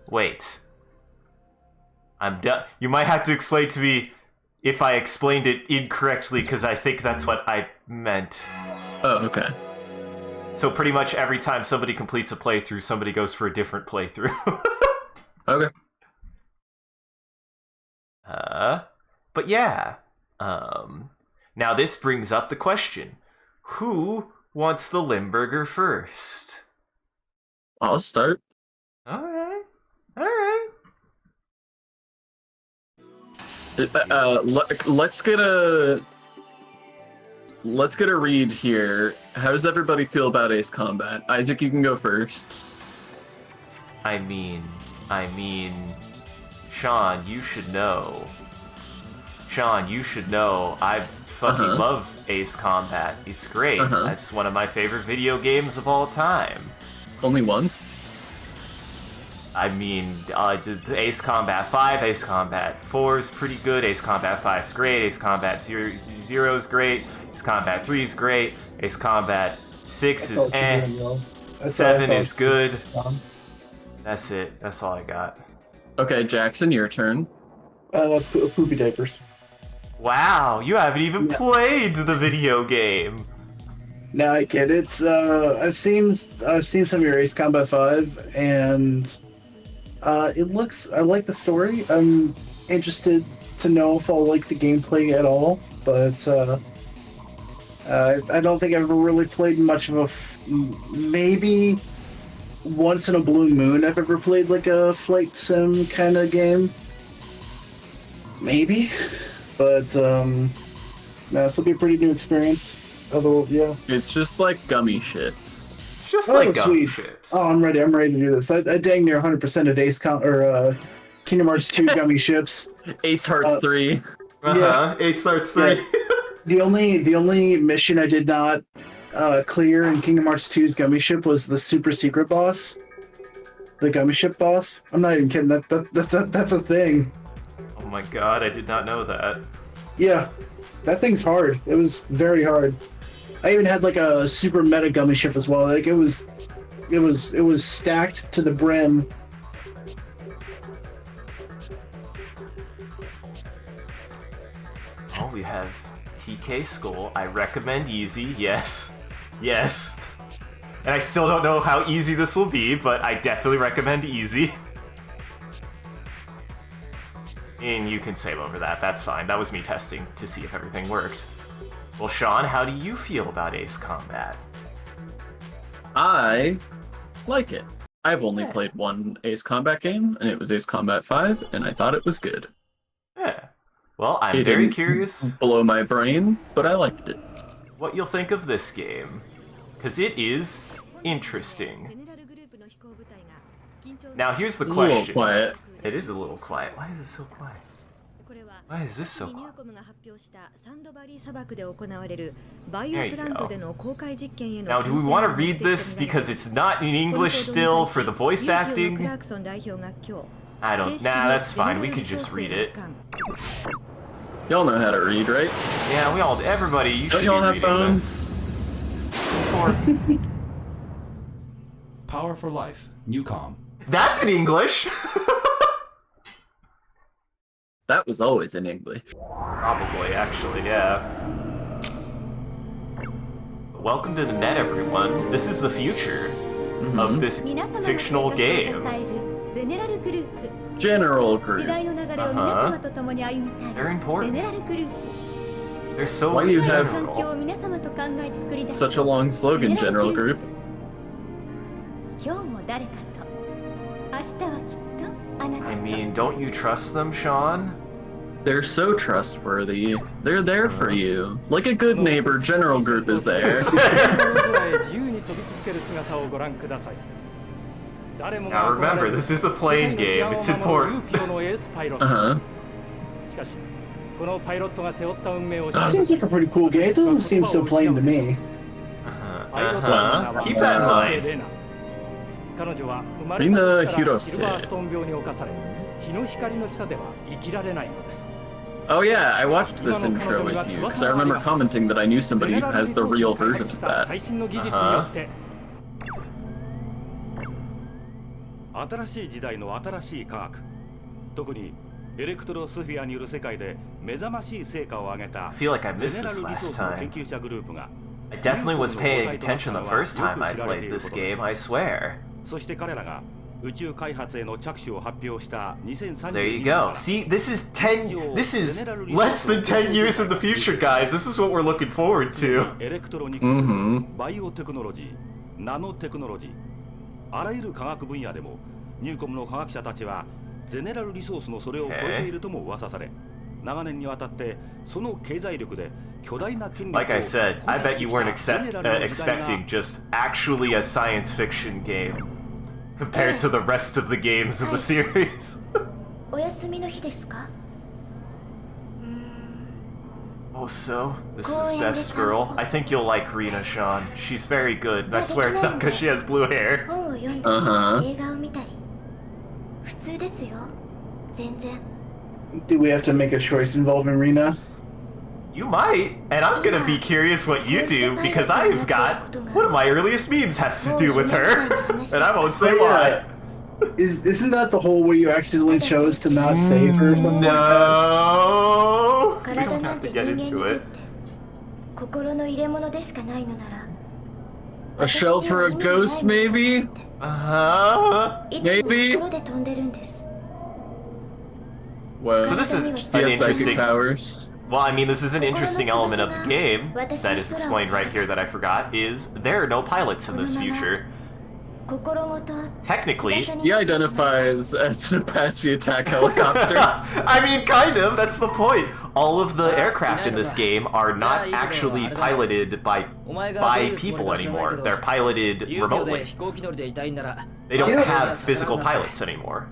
Wait. I'm done. You might have to explain to me if I explained it incorrectly, because I think that's what I meant. Oh, okay. So pretty much every time somebody completes a playthrough, somebody goes for a different playthrough. Okay. But yeah. Now this brings up the question. Who wants the Limburger first? I'll start. Alright. Alright. Let's get a read here. How does everybody feel about Ace Combat? Isaac, you can go first. I mean, Sean, you should know. I fucking love Ace Combat. It's great. That's one of my favorite video games of all time. Only one? I mean, Ace Combat 5, Ace Combat 4 is pretty good, Ace Combat 5 is great, Ace Combat 0 is great, Ace Combat 3 is great, Ace Combat 6 is eh, 7 is good. That's it. That's all I got. Okay, Jackson, your turn. Poopy diapers. Wow, you haven't even played the video game. No, I kid. It's I've seen some of your Ace Combat 5, and it looks. I like the story. I'm interested to know if I'll like the gameplay at all, but I don't think I've ever really played much of maybe once in a blue moon I've ever played like a flight sim kind of game. Maybe, but no, this will be a pretty new experience. Although, yeah, it's just like gummy ships. Just like gummy ships. Oh, I'm ready. I'm ready to do this. I dang near 100% of Kingdom Hearts 2 gummy ships. Ace Hearts 3. Yeah, Ace Hearts 3. Yeah. The only mission I did not clear in Kingdom Hearts 2's gummy ship was the super secret boss. The gummy ship boss. I'm not even kidding. That's a thing. Oh my god, I did not know that. Yeah, that thing's hard. It was very hard. I even had like a super meta gummy ship as well. Like it was stacked to the brim. Oh, we have TK Skull. I recommend easy. Yes. Yes. And I still don't know how easy this will be, but I definitely recommend easy. And you can save over that. That's fine. That was me testing to see if everything worked. Well, Sean, how do you feel about Ace Combat? I like it. I've only played one Ace Combat game, and it was Ace Combat 5, and I thought it was good. Yeah. Well, I'm very curious. Blow my brain, but I liked it. What you'll think of this game, because it is interesting. Now, here's the question. It's a little quiet. It is a little quiet. Why is it so quiet? Why is this so quiet? There you go. Now, do we want to read this because it's not in English still for the voice acting? I don't. Nah, that's fine. We could just read it. Y'all know how to read, right? Yeah, we all. Everybody, you should be y'all have reading phones? this. It's important. Power for Life, Newcom. That's in English. That was always in English. Probably, actually, yeah. Welcome to the net, everyone. This is the future of this fictional game. General group. They're important. They're so Why do you have general. such a long slogan, General Group? I mean, don't you trust them, Sean? They're so trustworthy. They're there for you. Like a good neighbor, General Group is there. Now remember, this is a playing game. It's important. Seems like a pretty cool game. It doesn't seem so plain to me. Keep that in mind. Rina Hirose. Oh yeah, I watched this intro with you, because I remember commenting that I knew somebody who has the real version of that. 新しい時代の新しい科学、特にエレクトロスフィアによる世界で目覚ましい成果を上げた I feel like I ゼ missed ネラ this ルリ last ソースの time. 研究者グループが I definitely was paying attention the first time I played this game, I swear. そして彼らが宇宙開発への着手を発表した2032 There you go. See, this is less than 10 years in the future, guys. This is what we're looking forward to. エレクトロニクス、バイオテクノロジー、ナノテクノロジー、あらゆる科学分野でもニューコムの科学者たちはゼネラルリソースのそれを超えているとも噂され、長年にわたってその経済力で巨大な権力を Like I said, I bet you weren't expecting just actually a science fiction game compared to the rest of the games in the series. お休みの日ですか？ Oh, so? This is Best Girl. I think you'll like Rina, Sean. She's very good, and I swear it's not because she has blue hair. 本を読んだり、映画を見たり。普通ですよ。全然。Do we have to make a choice involving Rina? You might, and I'm gonna be curious what you do, because I've got one of my earliest memes has to do with her, and I won't say why. Isn't that the whole where you accidentally chose to not save her or something like No! We 体 don't な have ん to て get 人間に into とって it. 心の入れ物でしかないのなら。 A shell for a ghost, maybe? Uh-huh. いつも Maybe? 心で飛んでるんです。 Well, So this is he an has psychic interesting... powers. Well, I mean, this is an interesting element of the game that is explained right here that I forgot, is there are no pilots in this future. 心ごと Technically, He identifies as an Apache attack helicopter. I mean, kind of, that's the point. All of the aircraft in this game are not actually piloted by people anymore. They're piloted remotely. They don't have physical pilots anymore.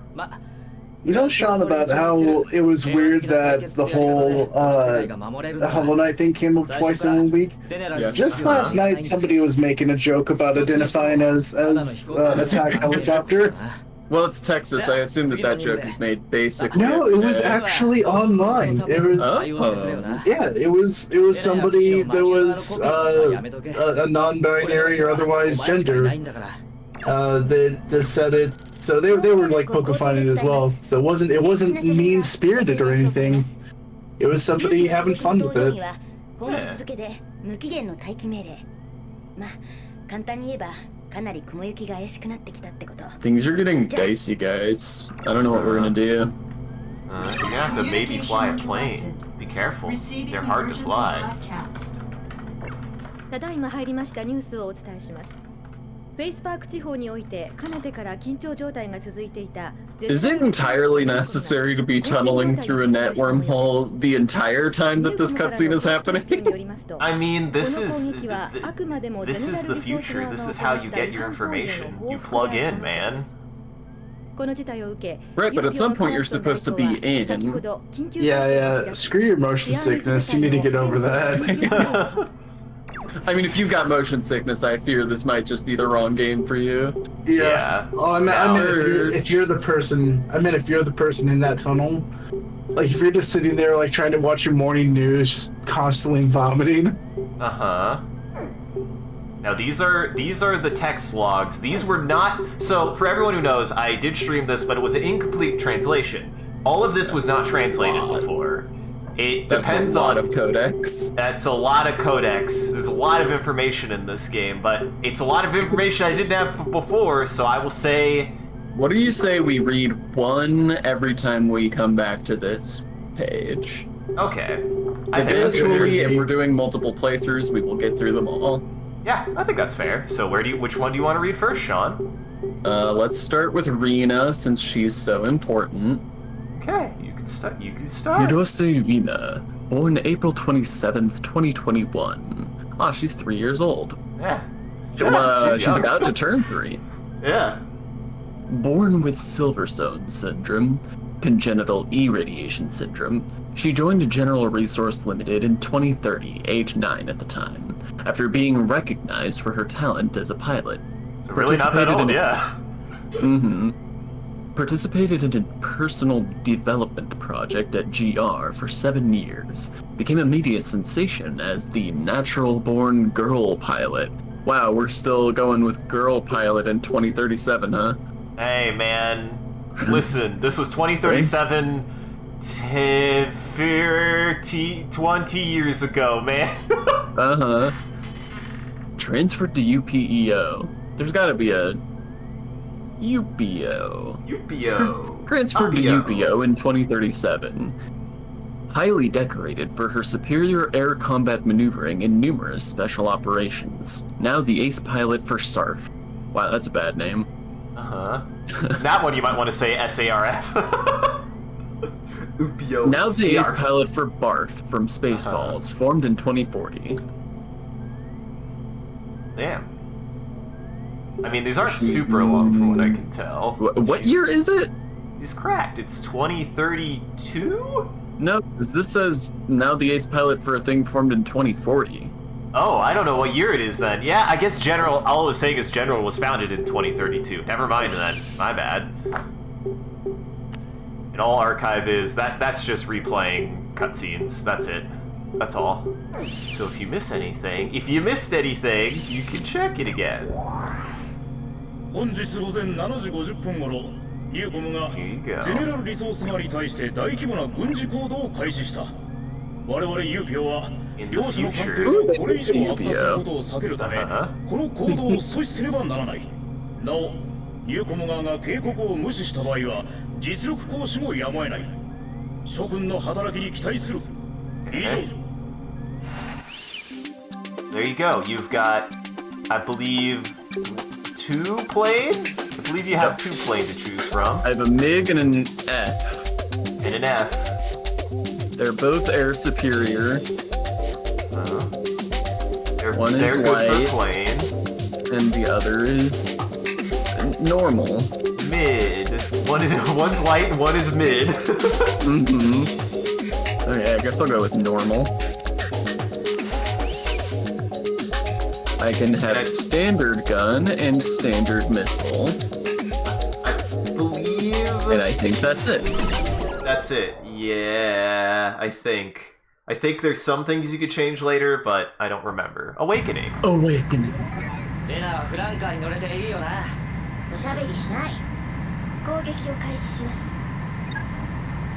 You know, Sean, about how it was weird that the whole the Hollow Knight thing came up twice in 1 week? Yeah. Just last night, somebody was making a joke about identifying as attack helicopter. Well, it's Texas. I assume that joke is made basically. No, it was actually online. It was yeah, it was somebody that was a non-binary or otherwise gender that said it. So they were like poking fun at it as well. So it wasn't mean-spirited or anything. It was somebody having fun with it. 本日付で無期限の待機命令。まあ簡単に言えばかなり雲行きが怪しくなってきたってこと。 Things are getting dicey, guys. I don't know what we're gonna do. You're gonna have to maybe fly a plane. Be careful. They're hard to fly. ただいま入りましたニュースをお伝えします。フェイスパーク地方においてかねてから緊張状態が続いていた。Is it entirely necessary to be tunneling through a net wormhole the entire time that this cutscene is happening? I mean, this is the future. This is how you get your information. You plug in, man. Right, but at some point you're supposed to be in. Yeah. Screw your motion sickness. You need to get over that. I mean, if you've got motion sickness, I fear this might just be the wrong game for you. Yeah. Oh, I meant if you're the person. I meant if you're the person in that tunnel. Like if you're just sitting there, like trying to watch your morning news, just constantly vomiting. Uh-huh. Now these are the text logs. These were not. So for everyone who knows, I did stream this, but it was an incomplete translation. All of this was not translated before. It depends on... That's a lot of codex. That's a lot of codex. There's a lot of information in this game, but it's a lot of information I didn't have before, so I will say... What do you say we read one every time we come back to this page? Okay. Eventually, if we're doing multiple playthroughs, we will get through them all. Yeah, I think that's fair. So which one do you want to read first, Sean? Let's start with Rina, since she's so important. Okay, you can start. Hirose Rina, born April 27th, 2021. Ah, she's 3 years old. Yeah. She's about to turn 3. Yeah. Born with Silverstone syndrome, congenital irradiation syndrome, she joined General Resource Limited in 2030, age 9 at the time, after being recognized for her talent as a pilot. It's really not that old, yeah. Participated in a personal development project at GR for 7 years. Became a media sensation as the natural-born girl pilot. Wow, we're still going with girl pilot in 2037, huh? Hey, man. Listen, this was 2037, 20 years ago, man. Uh-huh. Transferred to UPEO. There's gotta be a UPO. UPO. Transferred to UPO in 2037. Highly decorated for her superior air combat maneuvering in numerous special operations. Now the ace pilot for SARF. Wow, that's a bad name. Uh-huh. That one you might want to say SARF. UPO. Now the ace CRF. pilot for BARF from Spaceballs, formed in 2040. Damn. I mean, these aren't super long from what I can tell. What year is it? He's cracked. It's 2032? No, this says now the ace pilot for a thing formed in 2040. Oh, I don't know what year it is then. Yeah, I guess General, all I was saying is General was founded in 2032. Never mind then. My bad. And all archive is, that's just replaying cutscenes. That's it. That's all. So if you missed anything, you can check it again. 本日午前7時50分頃、ユーコムが Here you go. ゼネラルリソース側に対して大規模な軍事行動を開始した。我々ユーピオは In the 両者の関係 future. がこれ以上悪化することを避けるため、 Uh-huh. この行動を阻止すればならない。なお、ユーコム側が警告を無視した場合は実力行使もやむを得ない。諸君の働きに期待する。以上。 There you go. You've got, I believe, 2 plane? I believe you have 2 plane to choose from. I have a MiG and an F. And an F. They're both air superior, One is they're good white. for plane. and the other is normal. Mid. One's light and one is mid. Mm-hmm. Okay, I guess I'll go with normal. I can have standard gun and standard missile. I believe... And I think that's it. That's it. Yeah, I think. I think there's some things you could change later, but I don't remember. Awakening. Awakening. レナはフランカーに乗れていいよな。おしゃべりしない。攻撃を開始します。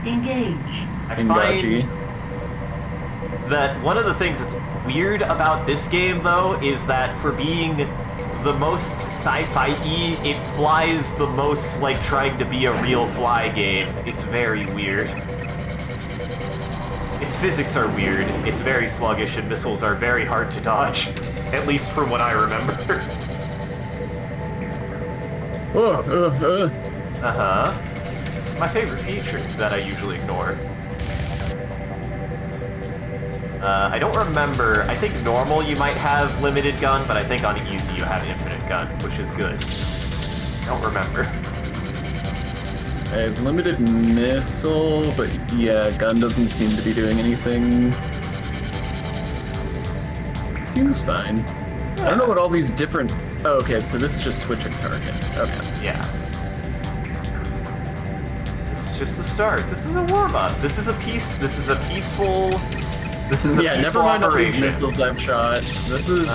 I Engaji. find that one of the things that's weird about this game, though, is that for being the most sci-fi-y, it flies the most like trying to be a real fly game. It's very weird. Its physics are weird, it's very sluggish, and missiles are very hard to dodge. At least from what I remember. Uh-huh. My favorite feature that I usually ignore. I don't remember. I think normal you might have limited gun, but I think on easy you have infinite gun, which is good. Don't remember. I have limited missile, but yeah, gun doesn't seem to be doing anything. Seems fine. I don't know what all these different... Oh, okay, so this is just switching targets. Okay. Yeah. This is just the start. This is a warm-up. This is a peaceful... This is a Yeah, never peaceful mind all these operation. missiles I've shot. This is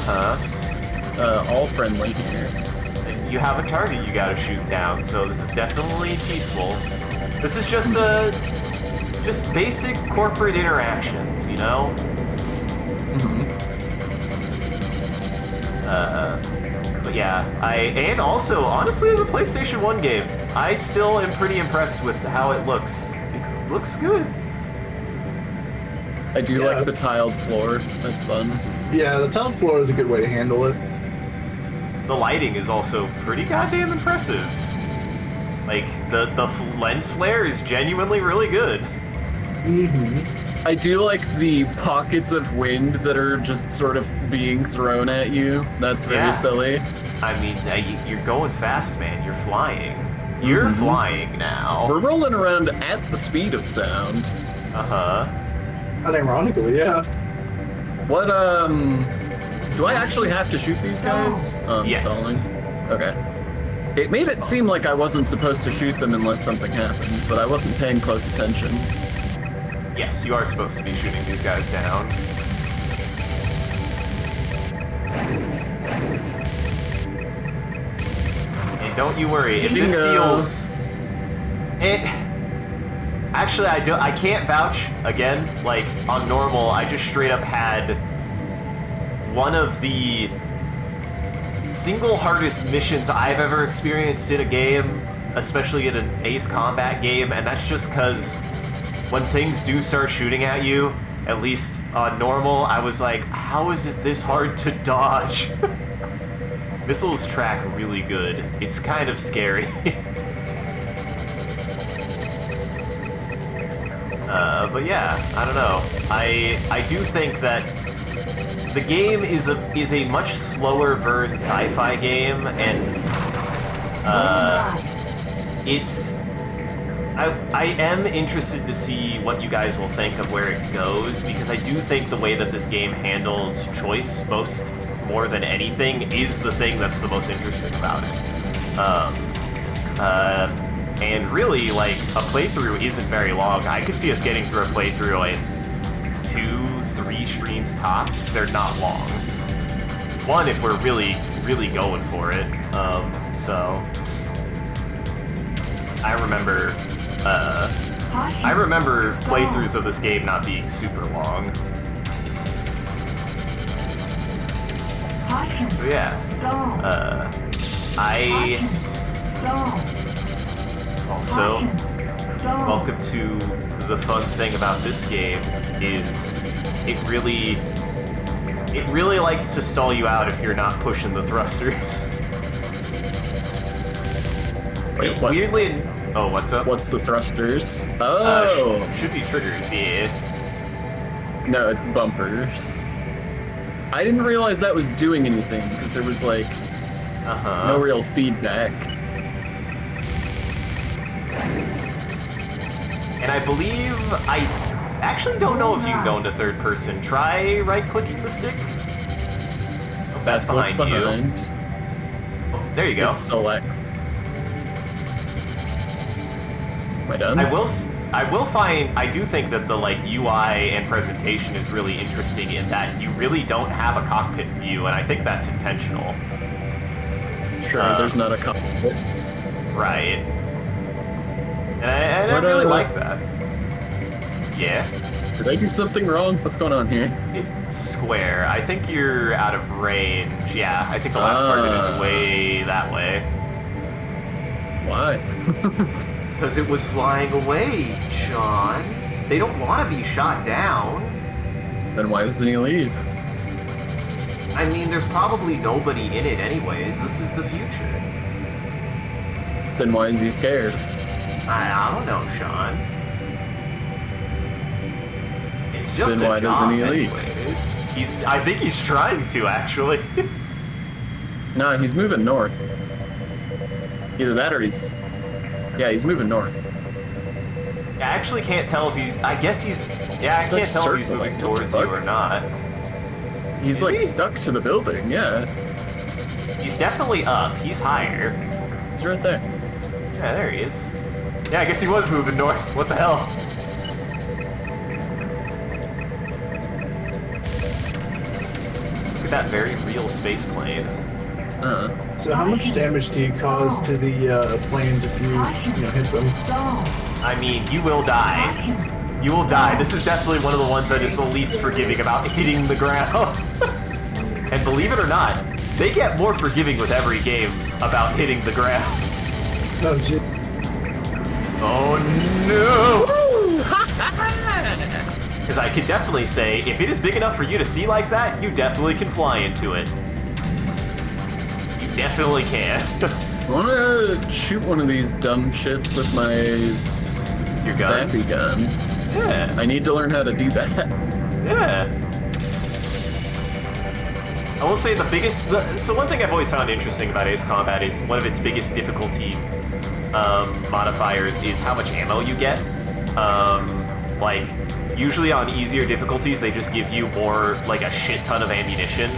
all friendly here. And you have a target you gotta shoot down, so this is definitely peaceful. This is just just basic corporate interactions, you know? But yeah, and also, honestly, as a PlayStation 1 game, I still am pretty impressed with how it looks. It looks good. I do like the tiled floor. That's fun. Yeah, the tiled floor is a good way to handle it. The lighting is also pretty goddamn impressive. Like, the lens flare is genuinely really good. Mm-hmm. I do like the pockets of wind that are just sort of being thrown at you. That's very Yeah. silly. I mean, you're going fast, man. You're flying. You're flying now. We're rolling around at the speed of sound. Uh-huh. Unironically, yeah. What, do I actually have to shoot these guys? Yes. Stalling? Okay. It made it seem like I wasn't supposed to shoot them unless something happened, but I wasn't paying close attention. Yes, you are supposed to be shooting these guys down. And fine. Don't you worry. If this feels... Actually, I can't vouch, again, like, on normal, I just straight up had one of the single hardest missions I've ever experienced in a game, especially in an Ace Combat game, and that's just because when things do start shooting at you, at least on normal, I was like, how is it this hard to dodge? Missiles track really good. It's kind of scary. But yeah, I don't know. I do think that the game is a much slower burn sci-fi game, and it's... I am interested to see what you guys will think of where it goes, because I do think the way that this game handles choice more than anything is the thing that's the most interesting about it. And really, like, a playthrough isn't very long. I could see us getting through a playthrough in 2-3 streams tops. They're not long. One, if we're really, really going for it. So... I remember playthroughs of this game not being super long. So yeah. Also, welcome to the fun thing about this game is it really likes to stall you out if you're not pushing the thrusters. Wait, what? Weirdly, oh, what's up? What's the thrusters? Oh! Should be triggers, yeah. No, it's bumpers. I didn't realize that was doing anything, because there was, like, no real feedback. And I believe, I actually don't know if you can go into third person. Try right-clicking the stick. Oh, that's behind you. Oh, there you go. It's select. Am I done? I do think that the like UI and presentation is really interesting in that you really don't have a cockpit view, and I think that's intentional. Sure, there's not a cockpit. Right. And I really like that. Yeah? Did I do something wrong? What's going on here? It's square. I think you're out of range. Yeah, I think the last target is way that way. Why? Because it was flying away, Sean. They don't want to be shot down. Then why doesn't he leave? I mean, there's probably nobody in it anyways. This is the future. Then why is he scared? I don't know, Sean. It's just then why doesn't he leave? Anyways. I think he's trying to, actually. No, he's moving north. Either that or he's... Yeah, he's moving north. I actually can't tell if he's... I guess he's... Yeah, I can't tell if he's moving towards you or not. He's like stuck to the building, yeah. He's definitely up. He's higher. He's right there. Yeah, there he is. Yeah, I guess he was moving north. What the hell? Look at that very real space plane. So how much damage do you cause to the planes if you hit them? I mean, you will die. You will die. This is definitely one of the ones that is the least forgiving about hitting the ground. And believe it or not, they get more forgiving with every game about hitting the ground. Oh, gee. Oh no! Because I can definitely say, if it is big enough for you to see like that, you definitely can fly into it. You definitely can. I want to shoot one of these dumb shits with my zappy gun. Yeah. I need to learn how to do that. Yeah. I will say the biggest... So one thing I've always found interesting about Ace Combat is one of its biggest difficulty modifiers is how much ammo you get. Like, usually on easier difficulties, they just give you more, like, a shit ton of ammunition,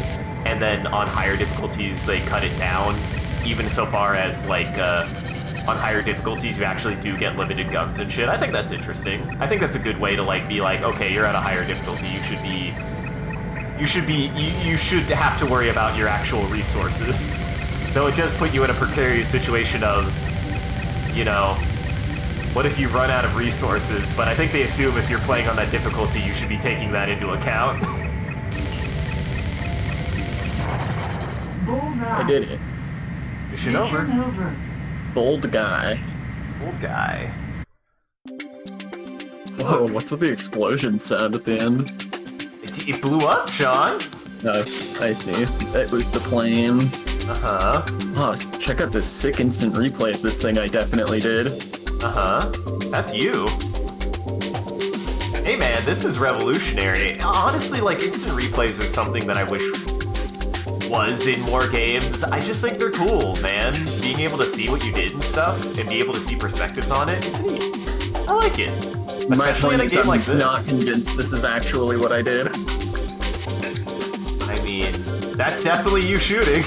and then on higher difficulties, they cut it down, even so far as, like, on higher difficulties, you actually do get limited guns and shit. I think that's interesting. I think that's a good way to, like, be like, okay, you're at a higher difficulty, you should have to worry about your actual resources. Though it does put you in a precarious situation of, you know, what if you run out of resources? But I think they assume if you're playing on that difficulty, you should be taking that into account. I did it. Mission over. Bold guy. Old guy. Whoa, what's with the explosion sound at the end? It blew up, Sean. No, I see. It was the plane. Uh-huh. Oh, check out this sick instant replay of this thing I definitely did. Uh-huh. That's you. Hey man, this is revolutionary. Honestly, like, instant replays are something that I wish was in more games. I just think they're cool, man. Being able to see what you did and stuff, and be able to see perspectives on it, it's neat. I like it. My Especially point in a is game I'm like this. not convinced this is actually what I did. I mean, that's definitely you shooting.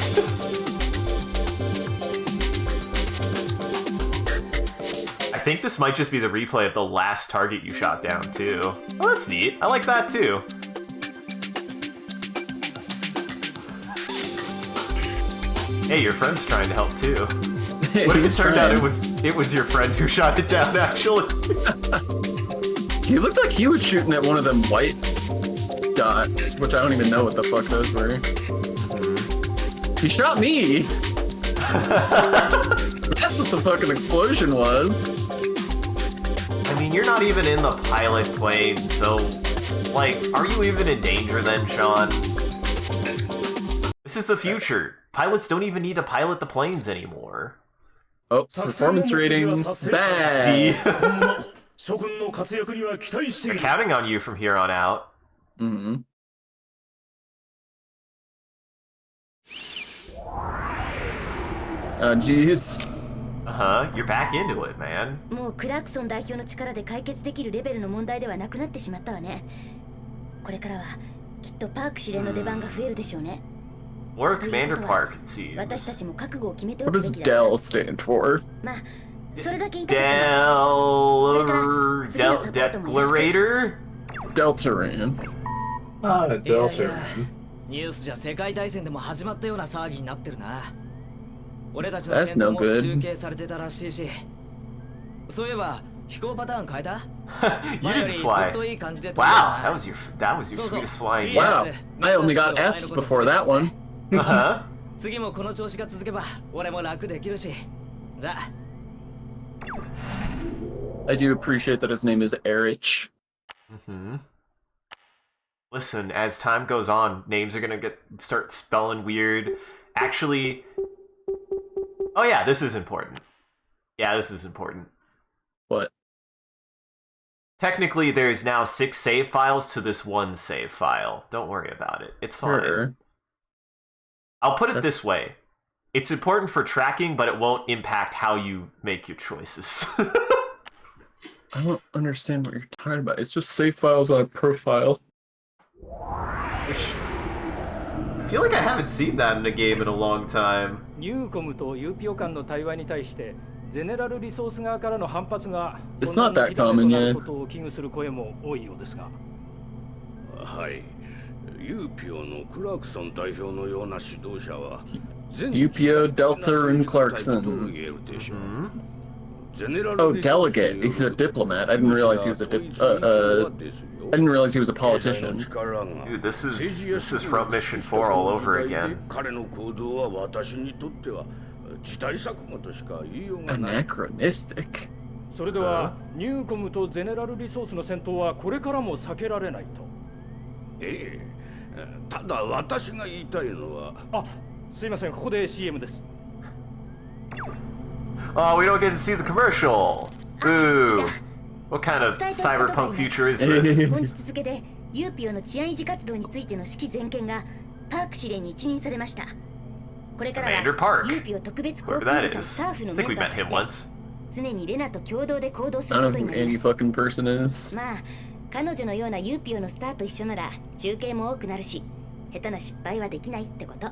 I think this might just be the replay of the last target you shot down, too. Oh, that's neat. I like that, too. Hey, your friend's trying to help, too. What if it turned out it was your friend who shot it down, actually? He looked like he was shooting at one of them white dots, which I don't even know what the fuck those were. He shot me! That's what the fucking explosion was. I mean, you're not even in the pilot plane, so, like, are you even in danger then, Sean? This is the future. Pilots don't even need to pilot the planes anymore. Oh, performance rating, bad. They're counting on you from here on out. Mm-hmm. Jeez. Uh-huh, you're back into it, man. もうクラクソン代表の力で解決できるレベルの問題ではなくなってしまったわね。これからはきっとパーク司令の出番が増えるでしょうね。 Or Commander Park, it seems. 私たちも覚悟を決めてお What くべ does きだ。 DEL stand for? まあ、それだけ言いたかったわ。 Declarator? Deltarune. Ah, Delta. ニュースじゃ世界大戦でも始まったような騒ぎになってるな。俺たちの That's 戦 no 闘も good. 中継されてたらしいし。そういえば飛行パターン変えた？ You 前よ didn't りず fly. っといい感じで Wow, that was your sweetest flying. Wow, I only got Fs before that one. Uh-huh. 次もこの調子が続けば俺も楽できるし。じゃあ。 I do appreciate that his name is Erich. Mm-hmm. Listen, as time goes on, names are gonna start spelling weird. Actually... Oh yeah, this is important. Yeah, this is important. What? Technically, there's now 6 save files to this one save file. Don't worry about it. It's fine. Sure. I'll put it this way. It's important for tracking, but it won't impact how you make your choices. I don't understand what you're talking about. It's just save files on a profile. I feel like I haven't seen that in a game in a long time. ニューコムとユーピオ間の対話に対してゼネラルリソース側からの反発が It's not that common yet. ことを危惧する声も多いようですが。はい。ユーピオのクラークソン代表のような指導者は UPO, Deltarune, Clarkson. Oh, delegate. He's a diplomat. I didn't realize he was a I didn't realize he was a politician. Dude, this is from Mission 4 all over again. Anachronistic. それではニューコムとゼネラルリソースの戦闘はこれからも避けられないと。ええ、ただ私が言いたいのは。あ、すいません、ここで CM です。Oh, we don't get to see the commercial. Boo. What kind of cyberpunk future is this? 本日付でユーピオの治安維持活動についての指揮全権がパーク司令に一任されました。これからは Commander Park. ユーピオ特別航 Whoever 空 that 部隊 is. スタッフの I メ think we ンバー met と him して once. 常にレナと共同で行動す I るこ don't とに know な who り any ます。 fucking person is. まあ、彼女のようなユーピオのスターと一緒なら中継も多くなるし、下手な失敗はできないってこと。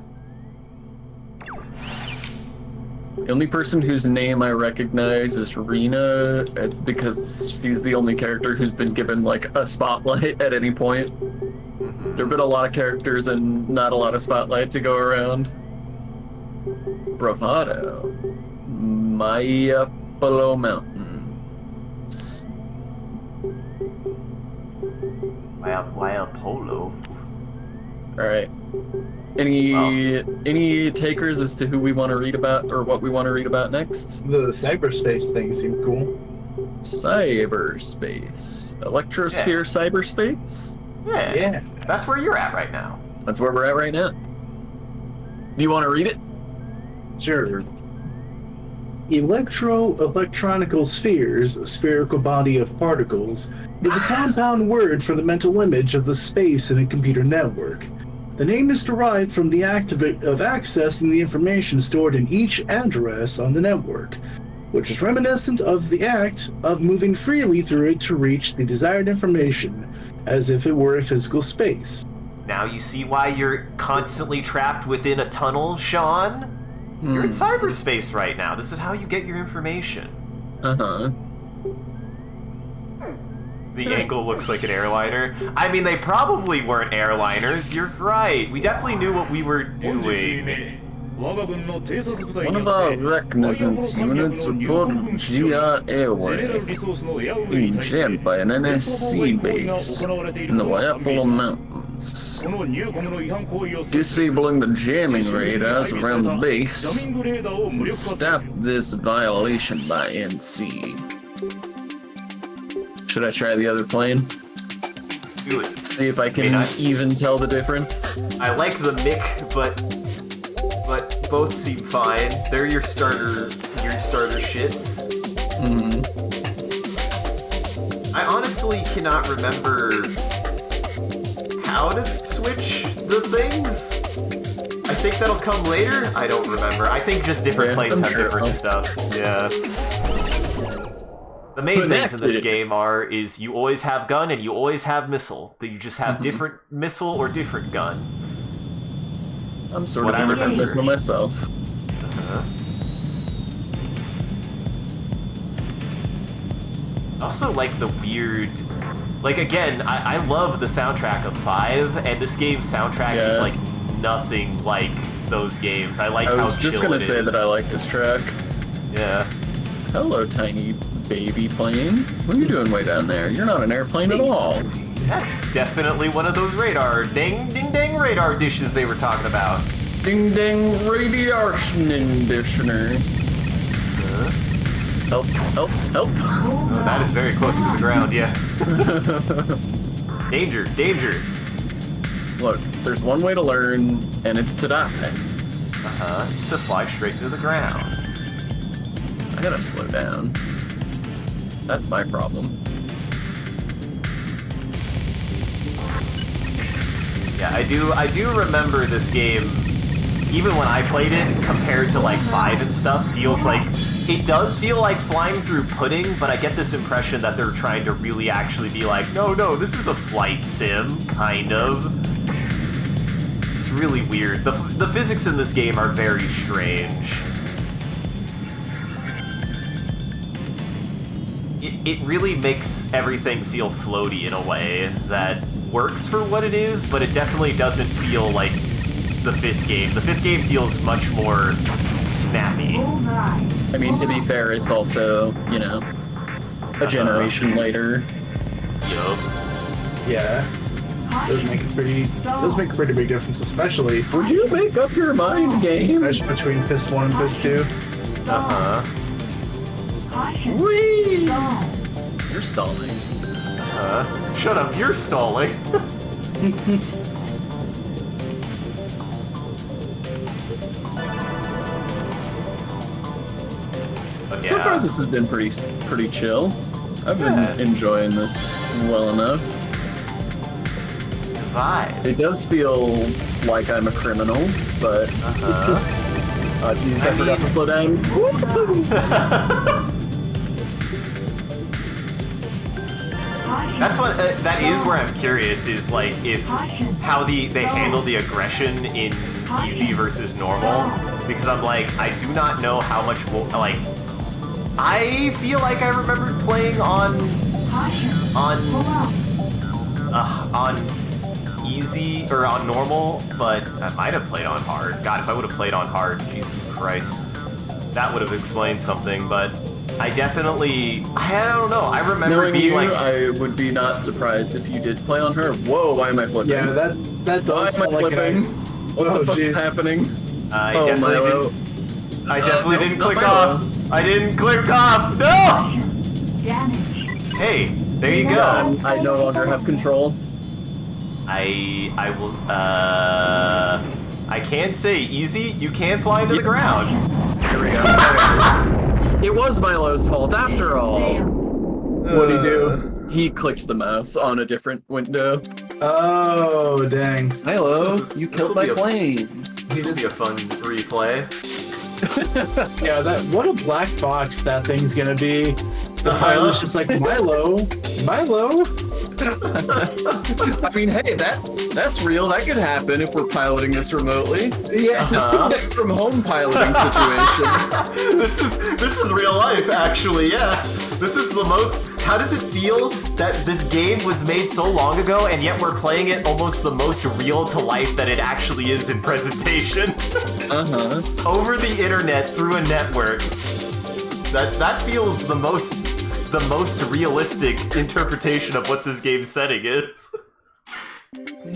The only person whose name I recognize is Rena, because she's the only character who's been given, like, a spotlight at any point. There have been a lot of characters and not a lot of spotlight to go around. Bravado. Mayapolo Mountains. Waiapolo. Alright. Any takers as to who we want to read about or what we want to read about next? The cyberspace thing seemed cool. Cyberspace. Electrosphere cyberspace? Yeah. That's where you're at right now. That's where we're at right now. Do you want to read it? Sure. Electronical spheres, a spherical body of particles, is a compound word for the mental image of the space in a computer network. The name is derived from the act of accessing the information stored in each address on the network, which is reminiscent of the act of moving freely through it to reach the desired information, as if it were a physical space. Now you see why you're constantly trapped within a tunnel, Sean? You're in cyberspace right now. This is how you get your information. Uh-huh. The angle looks like an airliner. I mean, they probably weren't airliners. You're right. We definitely knew what we were doing. One of our reconnaissance units reported GR airway being jammed by an NSC base in the Waiapolo Mountains, disabling the jamming radars around the base would stop this violation by NC. Should I try the other plane? Do it. See if I can even tell the difference? I like the MIC, but both seem fine. They're your starter shits. I honestly cannot remember how to switch the things. I think that'll come later. I don't remember. I think just different planes have different stuff. Yeah. The main things in this game is you always have gun and you always have missile. That you just have different missile or different gun. I'm sort of a different missile myself. Also like the weird... Like, again, I love the soundtrack of 5, and this game's soundtrack is, like, nothing like those games. I like how chill it is. I was just gonna say that I like this track. Yeah. Hello, tiny baby plane. What are you doing way down there? You're not an airplane at all. That's definitely one of those radar ding-ding-dang radar dishes they were talking about. Ding-dang radiation conditioner. Help, help, help. Oh, that is very close to the ground, yes. Danger, danger. Look, there's one way to learn, and it's to die. It's to fly straight to the ground. I gotta slow down. That's my problem. Yeah, I do remember this game, even when I played it, compared to like 5 and stuff, feels like, it does feel like flying through pudding, but I get this impression that they're trying to really actually be like, no, this is a flight sim, kind of. It's really weird. The physics in this game are very strange. It really makes everything feel floaty in a way that works for what it is, but it definitely doesn't feel like the 5th game. The 5th game feels much more snappy. I mean, to be fair, it's also, you know, a generation later. Yup. Yeah. Those make a pretty big difference, especially. Would you make up your mind, game? Especially between Fist 1 and Fist 2. Whee! You're stalling. Shut up, you're stalling. So far, this has been pretty chill. I've been enjoying this well enough. It's a vibe. It does feel like I'm a criminal, but geez, I forgot to slow down. That's what that is where I'm curious is like how they handle the aggression in easy versus normal, because I'm like, I do not know how much like I feel like I remembered playing on easy, or on normal, but I might have played on hard. God, if I would have played on hard, Jesus Christ. That would have explained something, but I definitely, I don't know, I remember Knowing being you, like... I would be not surprised if you did play on her. Whoa, why am I flipping? Yeah, that Why does am I sound like flipping? What the fuck is jeez. happening? I Oh, definitely Milo. didn't, I definitely no, didn't not click Milo. off. I didn't click off, no! Hey, there you go. I no longer have control. I will, I can say easy, you can fly into the ground. Here we go. It was Milo's fault after all. What'd he do? He clicked the mouse on a different window. Oh, dang. Milo, This is- you this killed will my be a- plane. This will be a fun replay. Yeah, what a black box that thing's gonna be. The pilot's just like, Milo? I mean, hey, that's real. That could happen if we're piloting this remotely. Yeah. This is from home piloting situation. This is real life, actually, yeah. This is the most... How does it feel that this game was made so long ago, and yet we're playing it almost the most real to life that it actually is in presentation? Uh-huh. Over the internet, through a network. That feels the most realistic interpretation of what this game's setting is.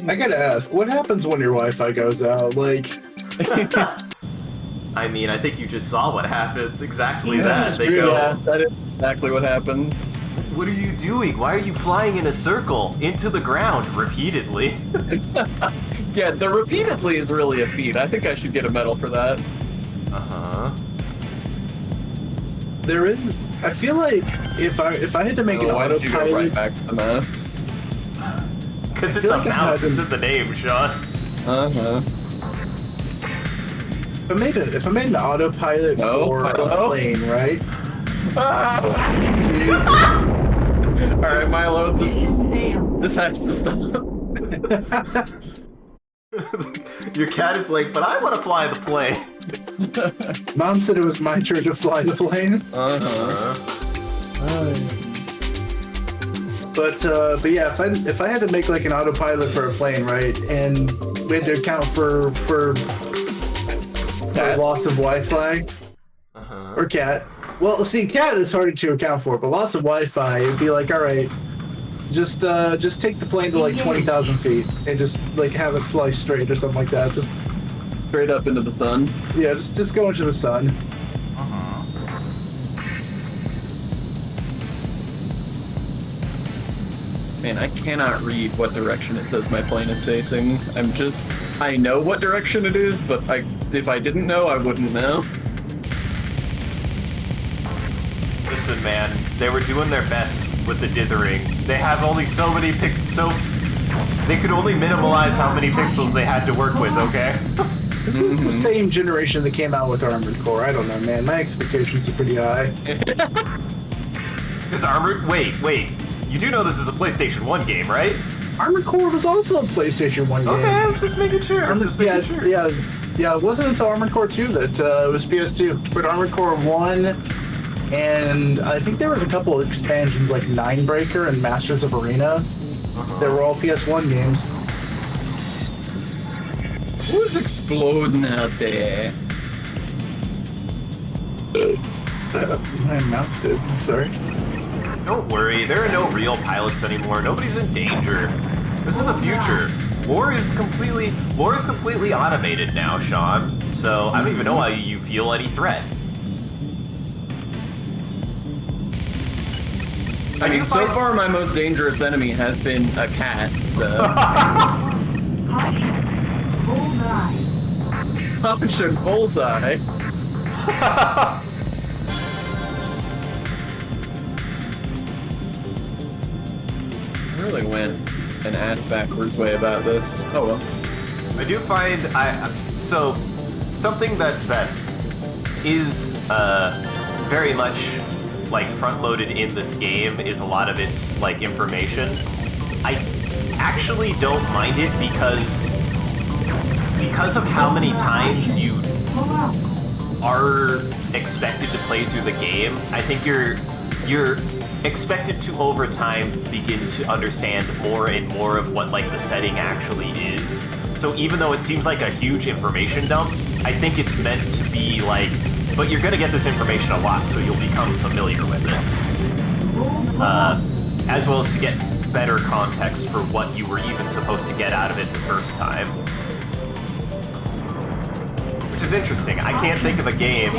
I gotta ask, what happens when your Wi-Fi goes out? Like... I mean, I think you just saw what happens. Exactly Yeah, that. that's They true, go, Yeah, that is exactly what happens. "What are you doing? Why are you flying in a circle into the ground repeatedly?" Yeah, the repeatedly is really a feat. I think I should get a medal for that. Uh-huh. There is... I feel like if I had to make an Why don't you go autopilot... right back to the mouse? Because I it's feel a like I'm mouse, it's having- in the name, Sean. Uh-huh. If I made an autopilot No, for I don't a know. plane, right? Jeez. Alright, Milo, this has to stop. Your cat is like, but I want to fly the plane. Mom said it was my turn to fly the plane. Uh-huh. But yeah, if I had to make like an autopilot for a plane, right, and we had to account for loss of Wi-Fi Uh-huh. or cat. Well, see, cat is harder to account for, but loss of Wi-Fi, it'd be like, all right, just take the plane to like 20,000 feet and just like have it fly straight or something like that. Just Straight up into the sun. yeah, just go into the sun. Uh-huh. Man, I cannot read what direction it says my plane is facing. I know what direction it is, but if I didn't know, I wouldn't know. Listen, man, they were doing their best with the dithering. They have only so many they could only minimalize how many pixels they had to work with, okay? This is the same generation that came out with Armored Core. I don't know, man. My expectations are pretty high. This Armored... Wait. You do know this is a PlayStation 1 game, right? Armored Core was also a PlayStation 1 game. Okay, I was just making sure. Yeah, it wasn't until Armored Core 2 that it was PS2. But Armored Core 1, and I think there was a couple of expansions like Ninebreaker and Masters of Arena. They were all PS1 games. Who's exploding out there? My mouth is, I'm sorry. Don't worry, there are no real pilots anymore. Nobody's in danger. This is the future. War is completely automated now, Sean. So I don't even know why you feel any threat. I mean, so far my most dangerous enemy has been a cat, so... Option Bullseye. I really went an ass backwards way about this. Oh well. I do find so something that is very much like front-loaded in this game is a lot of its like information. I actually don't mind it because of how many times you are expected to play through the game. I think you're expected to over time begin to understand more and more of what like the setting actually is. So even though it seems like a huge information dump, I think it's meant to be like, but you're gonna get this information a lot, so you'll become familiar with it. As well as to get better context for what you were even supposed to get out of it the first time. Which is interesting. I can't think of a game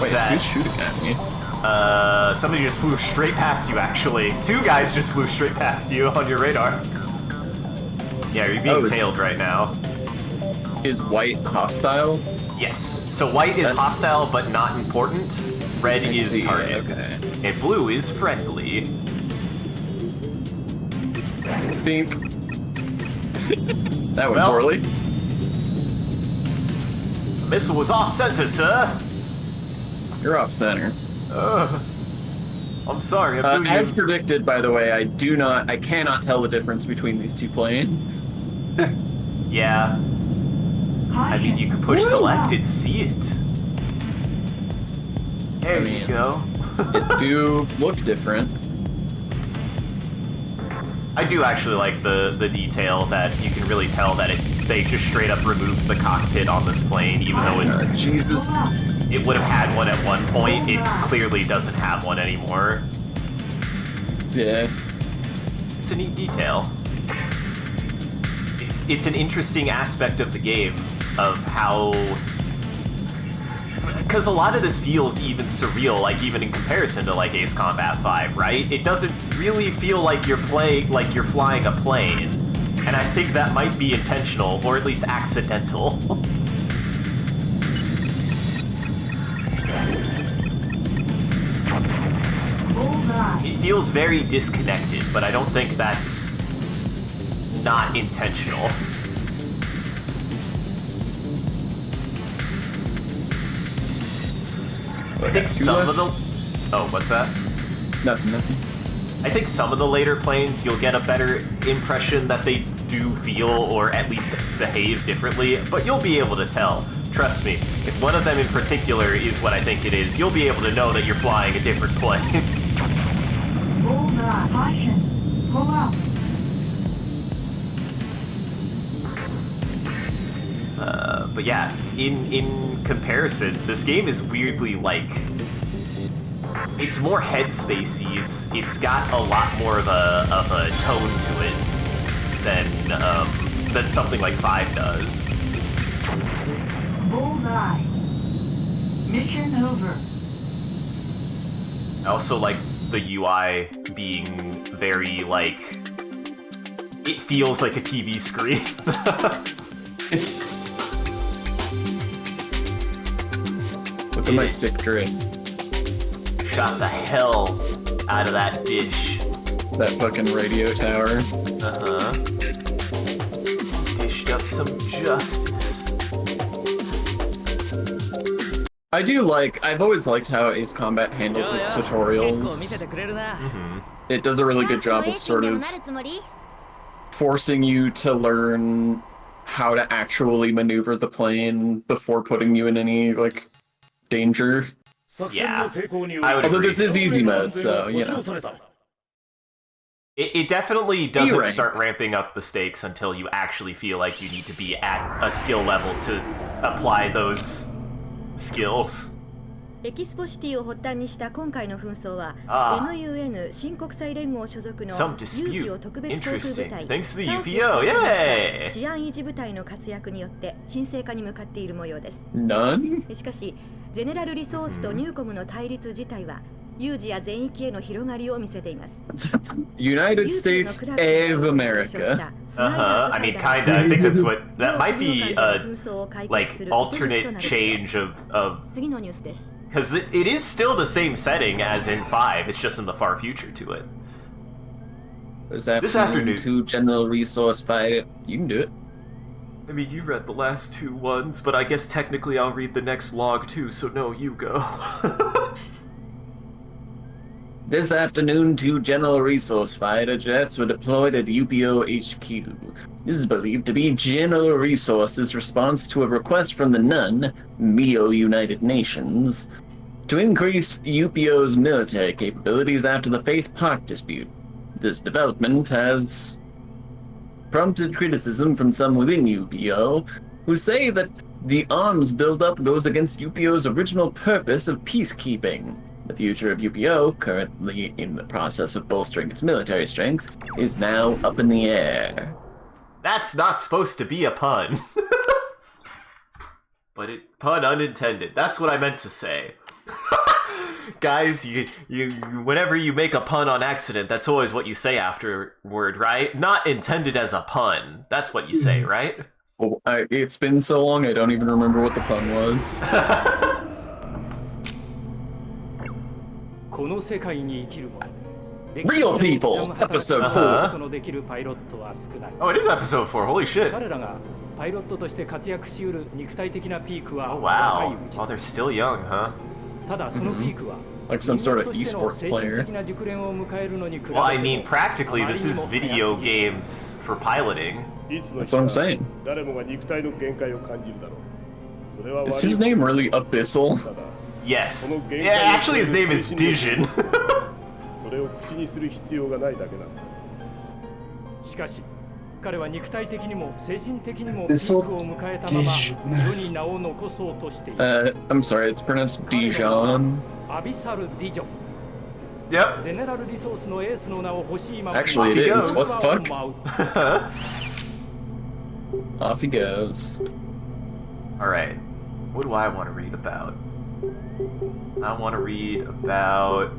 Wait, that... who's shooting at me? Somebody just flew straight past you, actually. 2 guys just flew straight past you on your radar. Yeah, you're being tailed right now. Is white hostile? Yes. So white is hostile, but not important. Red is target. Okay. And blue is friendly. I think... that went poorly. The missile was off-center, sir. You're off-center. I'm sorry, I blew as you. predicted, by the way, I cannot tell the difference between these 2 planes. Yeah. I mean, you could push select and see it. There you go. It do look different. I do actually like the detail that you can really tell that they just straight up removed the cockpit on this plane, even though it would have had one at one point. It clearly doesn't have one anymore. Yeah. It's a neat detail. It's an interesting aspect of the game, of how... Because a lot of this feels even surreal, like even in comparison to like Ace Combat 5, right? It doesn't really feel like you're flying a plane. And I think that might be intentional, or at least accidental. It feels very disconnected, but I don't think that's not intentional. I think some of the... Oh, what's that? Nothing. I think some of the later planes, you'll get a better impression that they do feel, or at least behave differently, but you'll be able to tell. Trust me, if one of them in particular is what I think it is, you'll be able to know that you're flying a different plane. Pull up. But yeah, in comparison, this game is weirdly like... It's more headspacey. It's got a lot more of a tone to it than something like 5 does. Bullseye. Mission over. I also like the UI being very like... It feels like a TV screen. Look at my sick drink. Shot the hell out of that dish. That fucking radio tower. Uh-huh. Dished up some justice. I've always liked how Ace Combat handles its tutorials. It does a really good job of sort of forcing you to learn how to actually maneuver the plane before putting you in any, like, danger. Yeah, I would Although agree. this is easy mode, so, you know. It definitely doesn't start ramping up the stakes until you actually feel like you need to be at a skill level to apply those skills. エキスポシティを発端にした今回の紛争は MUN 新国際連合所属の Some ユーピオ dispute. 特別航空部 Interesting. 隊 Thanks to the サーフ UPO. を中心とした Yay! 治安維持部隊の活躍によって沈静化に向かっている模様です。 None? しかしゼネラルリソースとニューコムの対立自体は有事や全域への広がりを見せています。 United States of America. I mean, kinda. I think that's what... That might be a, like, alternate change of... 次のニュースです。 Because it is still the same setting as in 5, it's just in the far future to it. This afternoon, 2 General Resource Fight. You can do it. I mean, you read the last 2 ones, but I guess technically I'll read the next log too, so no, you go. This afternoon, 2 General Resource Fighter jets were deployed at UPO HQ. This is believed to be General Resources' response to a request from the NUN, MIO United Nations, to increase UPO's military capabilities after the Faith Park dispute. This development has prompted criticism from some within UPO, who say that the arms buildup goes against UPO's original purpose of peacekeeping. The future of UPO, currently in the process of bolstering its military strength, is now up in the air. That's not supposed to be a pun. But pun unintended. That's what I meant to say. Guys, you whenever you make a pun on accident, that's always what you say afterward, right? Not intended as a pun. That's what you say, right? Well, it's been so long, I don't even remember what the pun was. Real People, episode 4. Oh, it is episode 4. Holy shit. Oh, wow. Oh, they're still young, huh? Like some sort of esports player. Well, I mean, practically, this is video games for piloting. That's what I'm saying. Is his name really Abyssal? Yes. Yeah, actually his name is Dijon. I'm sorry, it's pronounced Dijon. Yep. Actually, it is. What the fuck? Off he goes. Alright. What do I want to read about? I want to read about...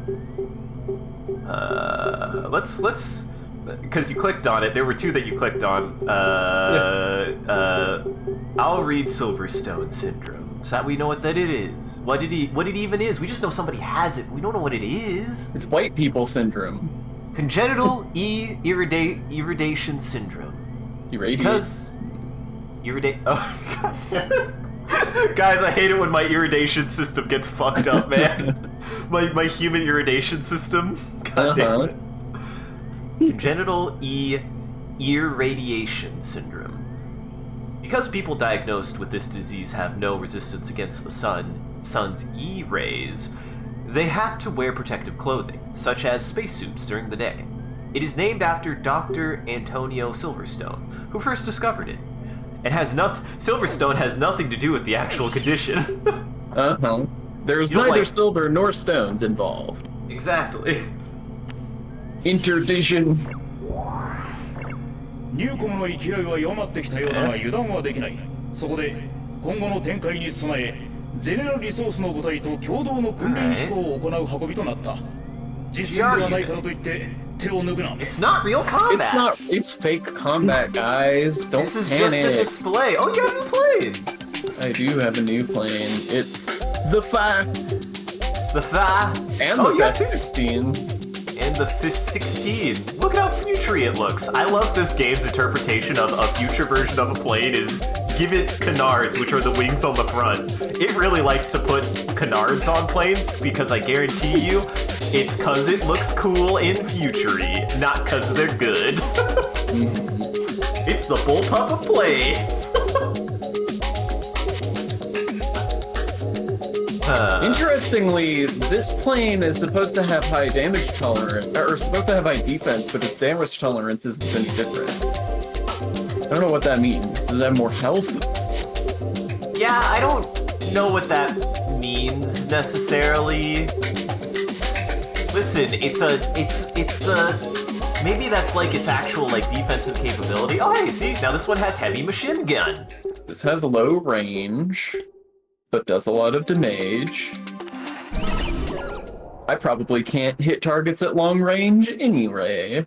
let's... Because you clicked on it. There were two that you clicked on. I'll read Silverstone Syndrome. So that we know what that it is. What it even is. We just know somebody has it. We don't know what it is. It's white people syndrome. Congenital iridation syndrome. Because... Oh, god damn it. Guys, I hate it when my iridation system gets fucked up, man. my human iridation system. God damn it. Congenital irradiation syndrome. Because people diagnosed with this disease have no resistance against the sun's E-rays, they have to wear protective clothing, such as spacesuits during the day. It is named after Dr. Antonio Silverstone, who first discovered it. Silverstone has nothing to do with the actual condition. There's neither silver nor stones involved. Exactly. Interdition. ニューコムの勢いは弱まってきたようだが油断はできない。そこで今後の展開に備え、ゼネラルリソースの部隊と共同の訓練飛行を行う運びとなった。実戦ではないからといって手を抜くな。It's not real combat. It's fake combat, guys. Don't This is panic. just a display. Oh, you have a new plane. I do have a new plane. It's the Fa. It's the Fa. And the F-16. And the F-16. Look how futury it looks. I love this game's interpretation of a future version of a plane is give it canards, which are the wings on the front. It really likes to put canards on planes because I guarantee you it's cause it looks cool in futury, not cause they're good. It's the bullpup of planes. Interestingly, this plane is supposed to have high damage tolerance, or supposed to have high defense, but its damage tolerance isn't any different. I don't know what that means. Does it have more health? Yeah, I don't know what that means necessarily. Listen, maybe that's like its actual like defensive capability. Oh, hey, see, now this one has heavy machine gun. This has low range, but does a lot of damage. I probably can't hit targets at long range anyway.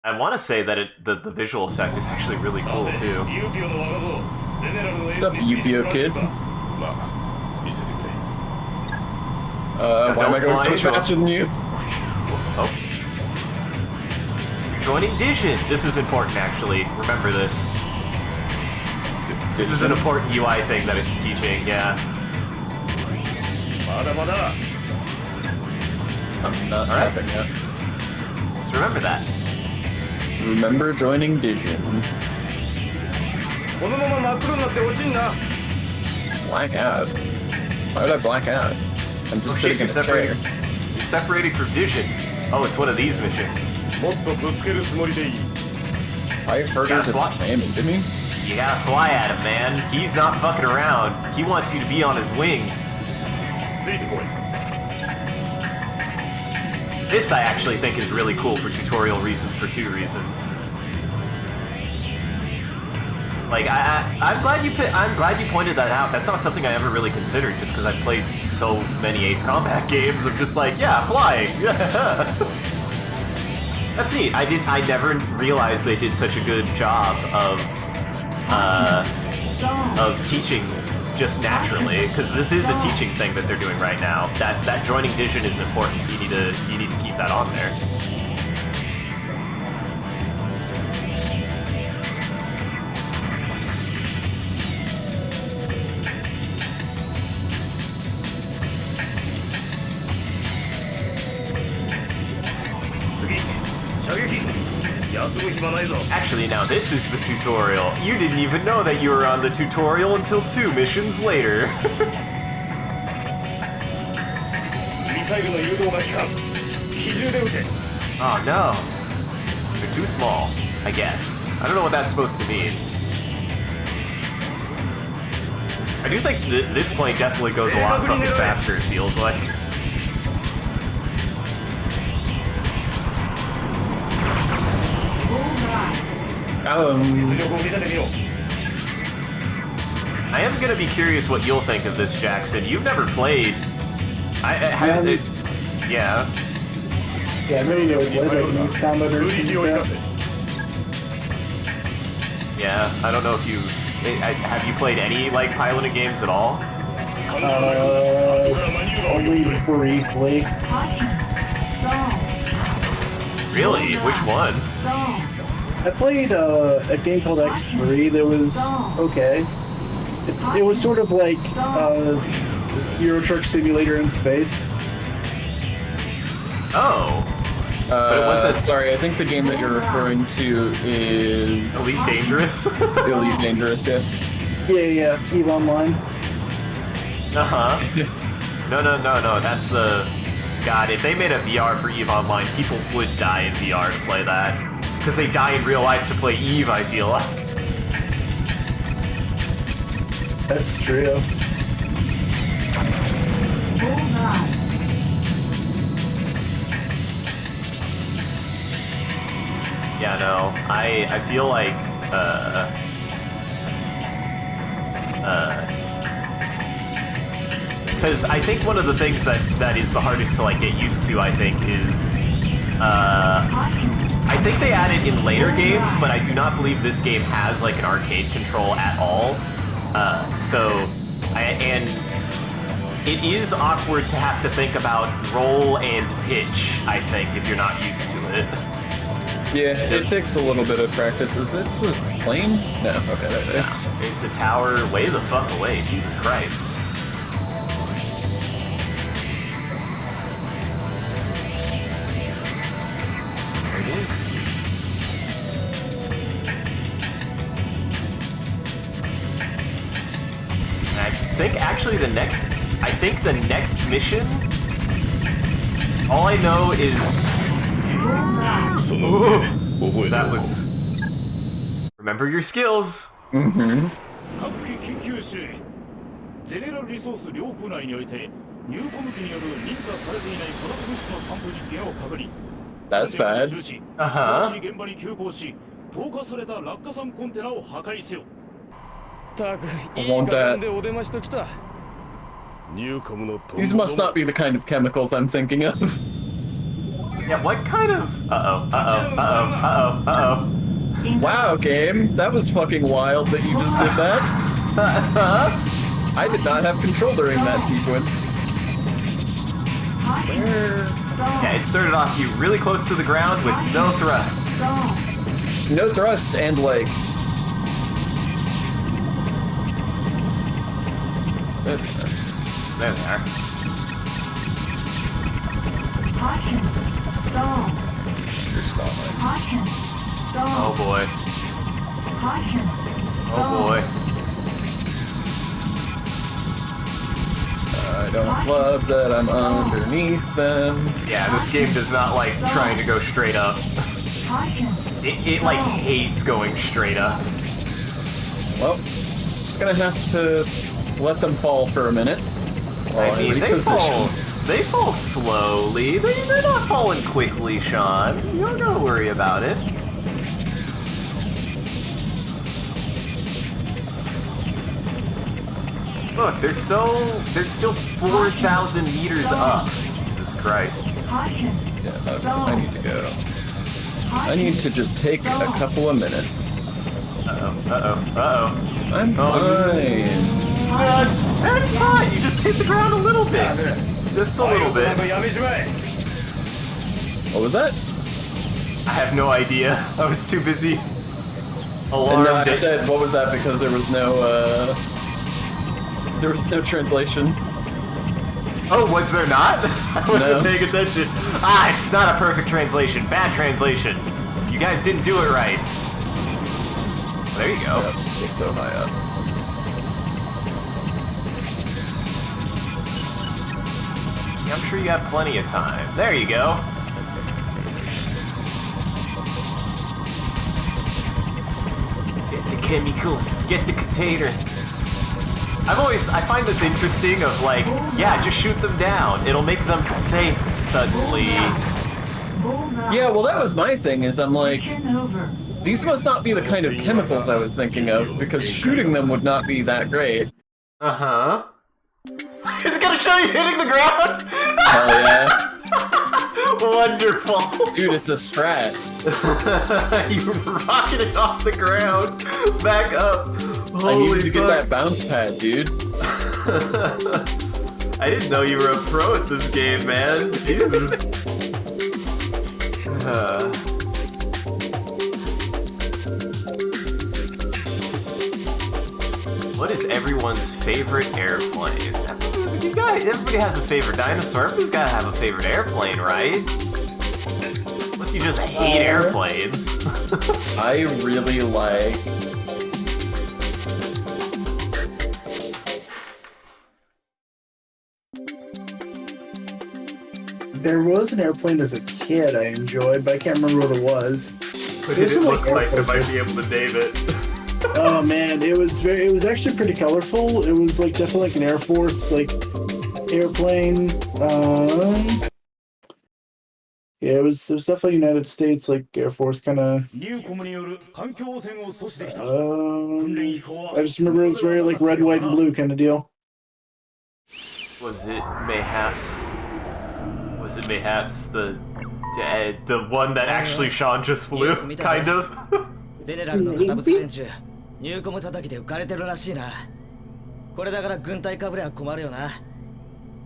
I want to say that the visual effect is actually really cool too. What's up, UPO kid? Why am I going so much faster than you? Oh. You're joining Dijon. This is important, actually. Remember this. This is an important UI thing that it's teaching, yeah. I'm not tapping yet. Just remember that. Remember joining Dijon. Black out. Why would I black out? I'm just sitting in a chair. You're separated for vision. Oh, it's one of these missions. I heard her to slam into me. You gotta fly at him, man. He's not fucking around. He wants you to be on his wing. This I actually think is really cool for tutorial reasons for 2 reasons. Like I'm glad you pointed that out. That's not something I ever really considered, just because I've played so many Ace Combat games. I'm just like, yeah, flying. That's neat. I never realized they did such a good job of teaching just naturally, because this is a teaching thing that they're doing right now. That joining vision is important. You need to keep that on there. Actually, now this is the tutorial. You didn't even know that you were on the tutorial until 2 missions later. Oh no. They're too small, I guess. I don't know what that's supposed to mean. I do think this plane definitely goes a lot fucking faster, it feels like. I am gonna be curious what you'll think of this, Jackson. You've never played. Yeah. Yeah, I'm ready to play Ace Combat or Yeah, I don't know if you've... Have you played any, like, piloting games at all? Only briefly. Really? Which one? I played a game called X3 that was okay. It was sort of like Euro Truck Simulator in space. Oh. But it wasn't... Sorry, I think the game that you're referring to is... Elite Dangerous? Elite Dangerous, yes. Yeah, EVE Online. Uh-huh. No, that's the... God, if they made a VR for EVE Online, people would die in VR to play that. Because they die in real life to play EVE, I feel like. That's true. Bullseye. Yeah, no. I feel like, because I think one of the things that is the hardest to, like, get used to, I think, is, I think they add it in later games, but I do not believe this game has, like, an arcade control at all. And it is awkward to have to think about roll and pitch, I think, if you're not used to it. Yeah, it takes a little bit of practice. Is this a plane? No, okay, there it is. It's a tower way the fuck away, Jesus Christ. There it is. And I think actually the next mission, all I know is... Ooh, that was... Remember your skills! Mm-hmm. That's bad. Uh-huh. I want that. These must not be the kind of chemicals I'm thinking of. Yeah, what kind of... Uh-oh. Wow, game. That was fucking wild that you just did that. I did not have control during that sequence. Where? Yeah, it started off you really close to the ground with no thrust. No thrust and, like... There they are. You're stalling. Oh boy. Oh boy. love that I'm underneath them. Yeah, this game does not like trying to go straight up. It like hates going straight up. Well, just gonna have to let them fall for a minute. I mean, they fall slowly. They're not falling quickly, Sean. You don't gotta worry about it. Look, they're still 4,000 meters up. Jesus Christ. Yeah, I need to go. I need to just take a couple of minutes. Uh-oh. I'm fine. That's fine. You just hit the ground a little bit. Just a little bit. What was that? I have no idea. I was too busy. And Alarmed. no, I said, what was that? Because there was no translation. Oh, was there not? I wasn't No. paying attention. It's not a perfect translation. Bad translation. You guys didn't do it right. There you go. Yeah, it's still so high up. I'm sure you have plenty of time. There you go. Get the chemicals. Get the container. I find this interesting of like, yeah, just shoot them down. It'll make them safe suddenly. Yeah, well that was my thing, is I'm like, these must not be the kind of chemicals I was thinking of, because shooting them would not be that great. Uh-huh. It's gonna show you hitting the ground? Hell yeah. Wonderful. Dude, it's a strat. You rocketed off the ground, back up. I needed to get that bounce pad, dude. I didn't know you were a pro at this game, man. Jesus. What is everyone's favorite airplane? Everybody has a favorite dinosaur. Everybody's gotta have a favorite airplane, right? Unless you just hate airplanes. I really like... There was an airplane as a kid I enjoyed, but I can't remember what it was. What did it look like? I might be able to name it. Oh man, it was actually pretty colorful. It was like definitely like an Air Force like airplane. Yeah, it was definitely United States like Air Force kind of. I just remember it was very like red, white, and blue kind of deal. Was it mayhaps the one that actually Sean just flew, kind of? ゼネラルの堅物連中、ニューコム叩きで浮かれてるらしいな。これだから軍隊かぶれは困るよな。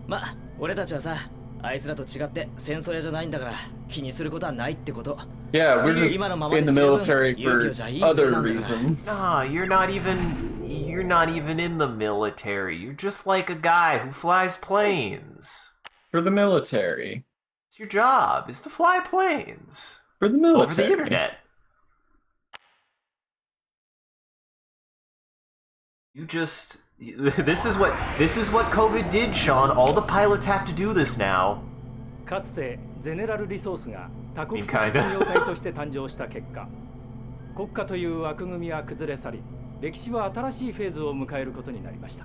ま、俺たちはさ、あいつらと違って戦争屋じゃないんだから気にすることはないってこと。Yeah, we're just in the military for other reasons. Nah, you're not even in the military. You're just like a guy who flies planes. For the military. It's your job is to fly planes. For the military. Over the internet. You just this is what COVID did, Sean. All the pilots have to do this now. かつてゼネラルリソースが多国籍企業体として誕生した結果、国家という枠組みは崩れ去り、歴史は新しいフェーズを迎えることになりました。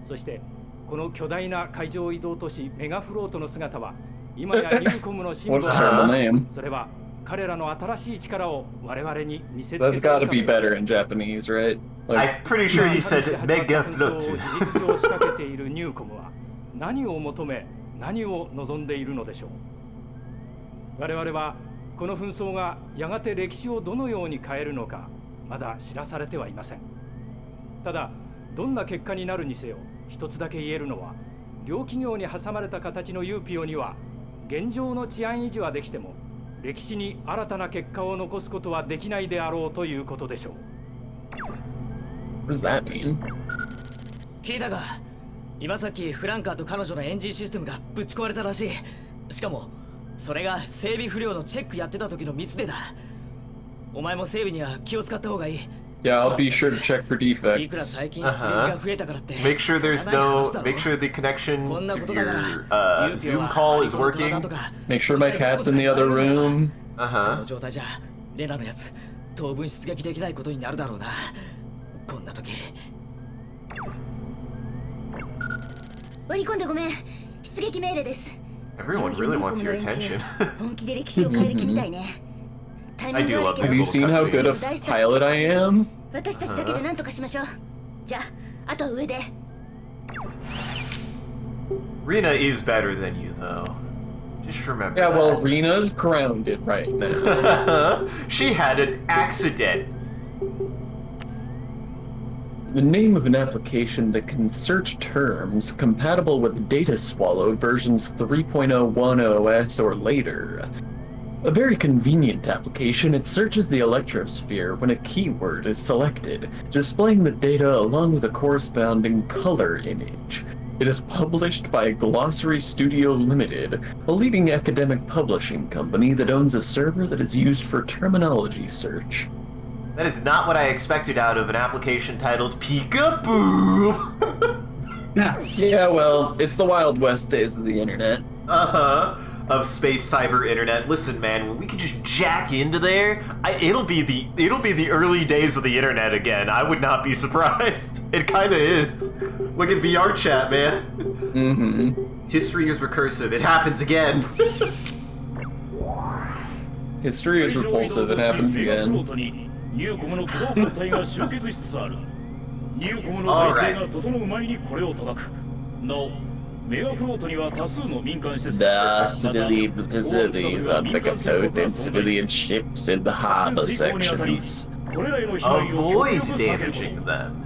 そしてこの巨大な海上移動都市メガフロートの姿は今やニューコムのシンボル。それは彼らの新しい力を我々に見せつける。That's got to be better in Japanese, right? I'm pretty sure he said mega float. 事実を仕掛けているニューコムは何を求め、何を望んでいるのでしょう。我々はこの紛争がやがて歴史をどのように変えるのかまだ知らされてはいません。ただどんな結果になるにせよ、一つだけ言えるのは、両企業に挟まれた形のユーピオには現状の治安維持はできても歴史に新たな結果を残すことはできないであろうということでしょう。What does that mean? 聞いたが、今さっきフランカーと彼女のエンジンシステムがぶち壊れたらしい。しかもそれが整備不良のチェックやってた時のミスでだ。お前も整備には気を使った方がいい。Yeah, I'll be sure to check for いくら defects. 最近出撃が増えたからって Make sure there's しょうがない話 no. だろ Make sure the connection こんな to ことだから your ユーピョ Zoom は call is ハリコの虎だ working. とか Make sure my cat's in the other room. こ Uh の huh. 状態じゃレナのやつ当分出撃できないことになるだろうなこんな時割り込んでごめん。出撃命令です。 Everyone really wants your attention. 本気で歴史を変える気みたいね。タイミング悪いけど Have you seen how good a pilot I am? 私たちだけで何とかしましょう。じゃあ、あとは上で。Rena is better than you, though. Just remember. Yeah, well, that. Rena's grounded right now. She had an accident. The name of an application that can search terms compatible with Data Swallow versions 3.01 OS or later. A very convenient application, it searches the Electrosphere when a keyword is selected, displaying the data along with a corresponding color image. It is published by Glossary Studio Limited, a leading academic publishing company that owns a server that is used for terminology search. That is not what I expected out of an application titled Peekaboo. Yeah, well, it's the Wild West days of the internet. Of space cyber internet. Listen, man, when we can just jack into there, it'll be the early days of the internet again. I would not be surprised. It kind of is. Look at VR chat, man. Mm-hmm. History is recursive. It happens again. History is repulsive. It happens again. ニューコムの航空隊が集結しつつある。ニューコムの体制が整う前にこれを叩く。なお、メガフロートには多数の民間施設 The civilian facilities on Megafloat and civilian ships in the harbor sections. Avoid damaging them.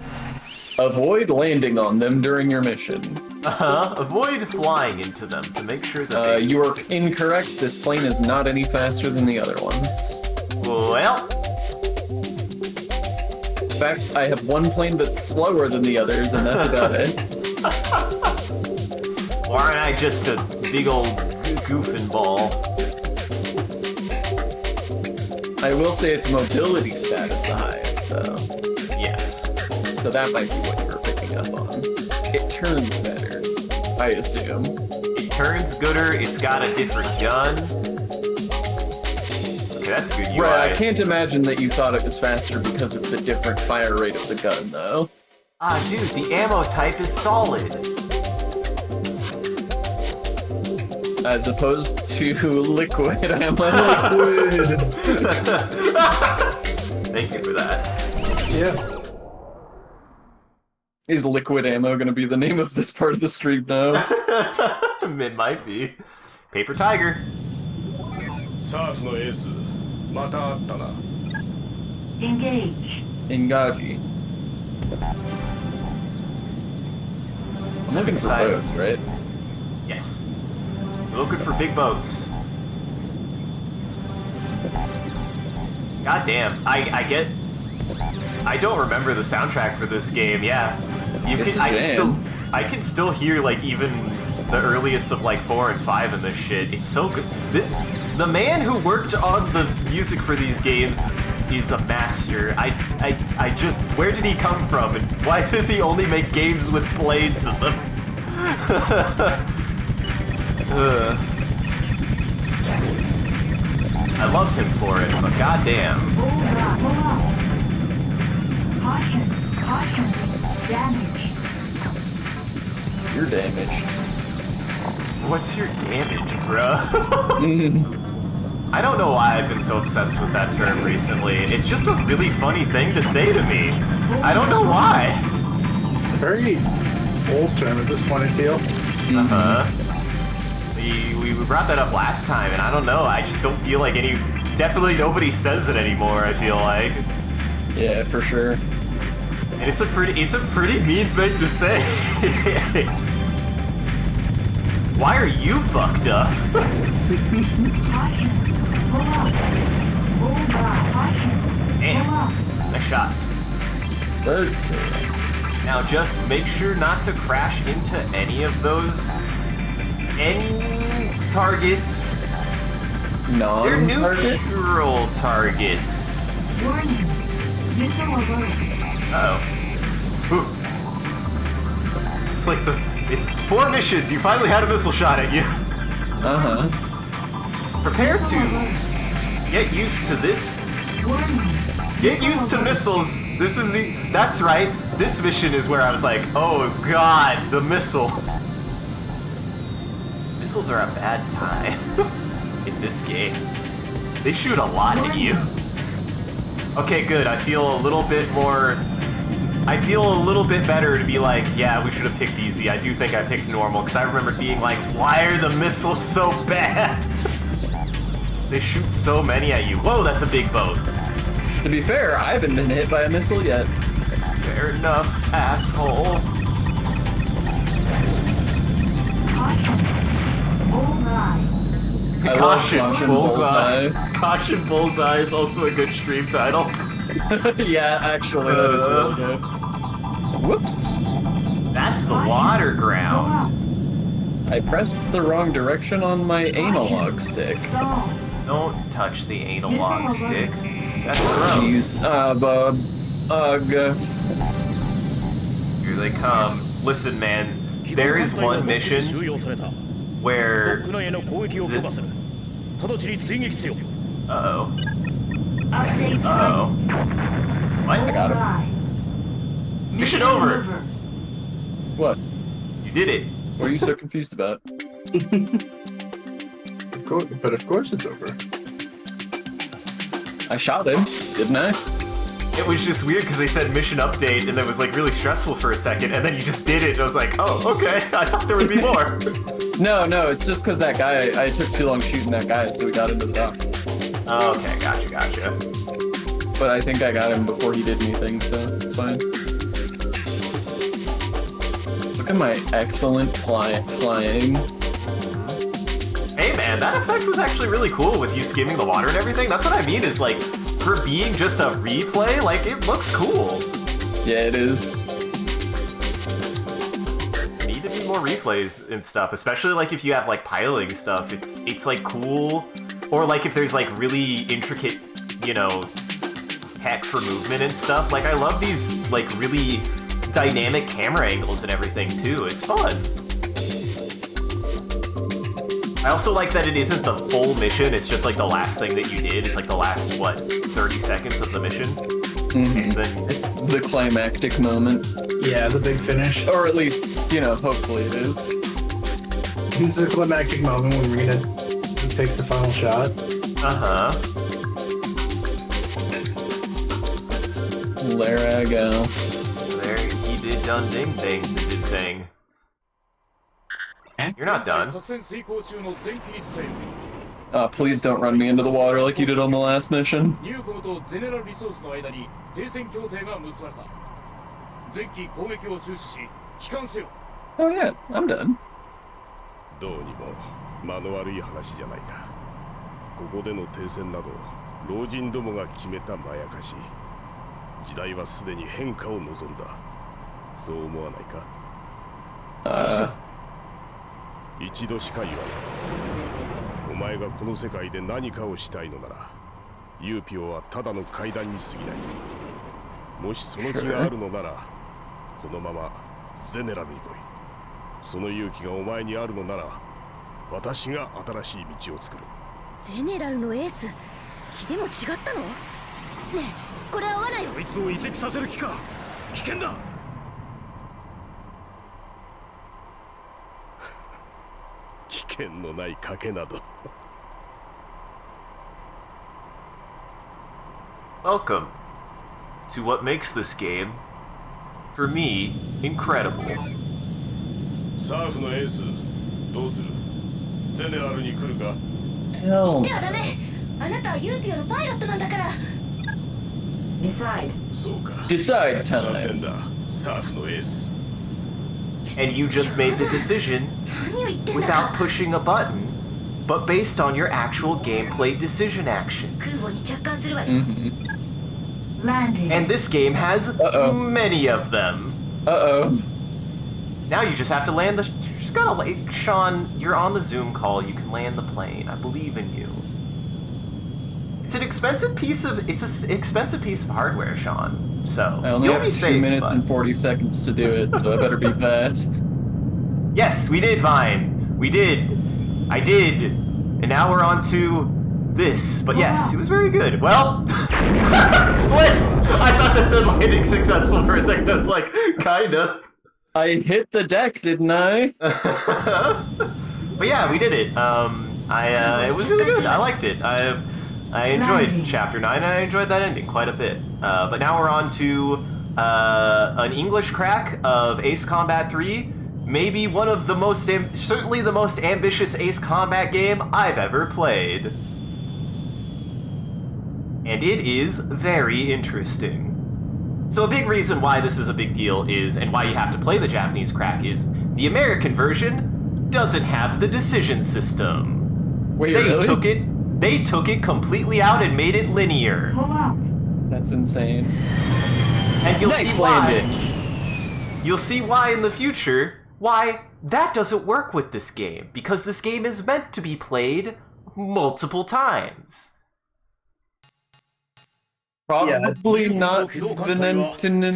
Avoid landing on them during your mission. Avoid flying into them to make sure that You are incorrect. This plane is not any faster than the other ones. Well... In fact, I have one plane that's slower than the others, and that's about it. Or aren't I just a big old goofing ball? I will say its mobility stat is the highest, though. Yes. So that might be what you were picking up on. It turns better, I assume. It turns gooder, it's got a different gun. Okay, that's a good UI. Right, I can't imagine that you thought it was faster because of the different fire rate of the gun, though. Ah, dude, the ammo type is solid. As opposed to liquid ammo. Liquid! Thank you for that. Yeah. Is liquid ammo gonna be the name of this part of the stream now? It might be. Paper Tiger. サーフのエース、またあったな。Engage. Engaji. I'm looking for Excited. both, right? Yes. We're looking for big boats. God damn. I don't remember the soundtrack for this game, yeah. It's a I can still hear like even the earliest of like 4 and 5 in this shit. It's so good. The man who worked on the music for these games is a master. I just, where did he come from, and why does he only make games with blades in them? I love him for it, but goddamn. Caution, caution, damage. You're damaged. What's your damage, bruh? I don't know why I've been so obsessed with that term recently. It's just a really funny thing to say to me. I don't know why. Very old term at this point, I feel. We brought that up last time, and I don't know. I just don't feel like definitely nobody says it anymore, I feel like. Yeah, for sure. And it's a pretty mean thing to say. Why are you fucked up? Caution, pull up. Bullseye, caution, Damn. pull up. Nice shot. Bird. Now just make sure not to crash into any of those targets. They're Non-target? neutral targets. Warning. Missile alert. Uh-oh. Ooh. It's like it's 4 missions. You finally had a missile shot at you. Uh-huh. Prepare to get used to this. Warning. Get used to missiles. That's right. This mission is where I was like, oh god, the missiles. Missiles are a bad time in this game. They shoot a lot at you. Okay, good. I feel a little bit better to be like, yeah, we should have picked easy. I do think I picked normal, because I remember being like, why are the missiles so bad? They shoot so many at you. Whoa, that's a big boat. To be fair, I haven't been hit by a missile yet. Fair enough, asshole. Caution. Bullseye. I love Caution, Bullseye. Bullseye. Caution, Bullseye is also a good stream title. Yeah, actually, that is really good. Whoops. That's the water ground. I pressed the wrong direction on my analog stick. Stall. Don't touch the analog stick. That's gross. Jeez, Bob. Gus. Here they come. Listen, man. There is one mission where Uh-oh. Update. Uh-oh. What? I got him. Bullseye. Mission over. What? You did it. What are you so confused about? But of course it's over. I shot him, didn't I? It was just weird because they said mission update and it was like really stressful for a second and then you just did it and I was like, oh, okay. I thought there would be more. No, it's just because that guy, I took too long shooting that guy, so we got into the dock. Oh, okay, gotcha. But I think I got him before he did anything, so it's fine. Look at my excellent flying. Hey man, that effect was actually really cool with you skimming the water and everything. That's what I mean is like, for being just a replay, like it looks cool. Yeah, it is. There need to be more replays and stuff, especially like if you have like piloting stuff. It's like cool, or like if there's like really intricate, you know, tech for movement and stuff. Like I love these like really dynamic camera angles and everything too. It's fun. I also like that it isn't the full mission, it's just like the last thing that you did. It's like the last, what, 30 seconds of the mission? Mm-hmm. Then... It's the climactic moment. Yeah, the big finish. Or at least, you know, hopefully it is. It's the climactic moment when Rena takes the final shot. Uh-huh. There I go. There he did done ding thing, did thing. You're not done. Please don't run me into the water like you did on the last mission. Oh yeah, I'm done. どうにも間の悪い話じゃないか。ここでの停戦など老人どもが決めたまやかし。時代はすでに変化を望んだ。そう思わないか？一度しか言わない。お前がこの世界で何かをしたいのなら、ユーピオはただの階段に過ぎない。もしその気があるのなら、このままゼネラルに来い。その勇気がお前にあるのなら、私が新しい道を作る。ゼネラルのエース、気でも違ったの？ねえ、これは罠よ。こいつを移籍させる気か。危険だ。危険のない賭けなど。Welcome to what makes this game, for me, incredible. サーフのエース、どうする？ゼネラルに来るか？ Hell. ではダメ。あなたはユーピオのパイロットなんだから。Decide. そうか。 Decide 残念 time. だ、サーフのエース。 And you just made the decision 何を言ってんだ without pushing a button, but based on your actual gameplay decision 空 actions. 母に着艦するわよ。 Mm-hmm. Landing. And this game has many of them. Uh-oh. Now you just have to land the... You just gotta... Sean, you're on the Zoom call. You can land the plane. I believe in you. It's an expensive piece of hardware, Sean. So I only you'll have be 2 safe, minutes but... and 40 seconds to do it, so I better be fast. Yes, we did, Vine. We did. I did. And now we're on to this. But yes, it was very good. Well, what? I thought that said landing successful for a second. I was like, kinda. I hit the deck, didn't I? But yeah, we did it. It was really good. I liked it. I enjoyed Chapter 9, and I enjoyed that ending quite a bit. But now we're on to an English crack of Ace Combat 3. Maybe one of the most, certainly the most ambitious Ace Combat game I've ever played. And it is very interesting. So a big reason why this is a big deal is, and why you have to play the Japanese crack is, the American version doesn't have the decision system. Wait, They really? took it completely out and made it linear. Pull up. That's insane. And you'll Nice see why. landing. You'll see why in the future why that doesn't work with this game, because this game is meant to be played multiple times. Probably not Venentinen.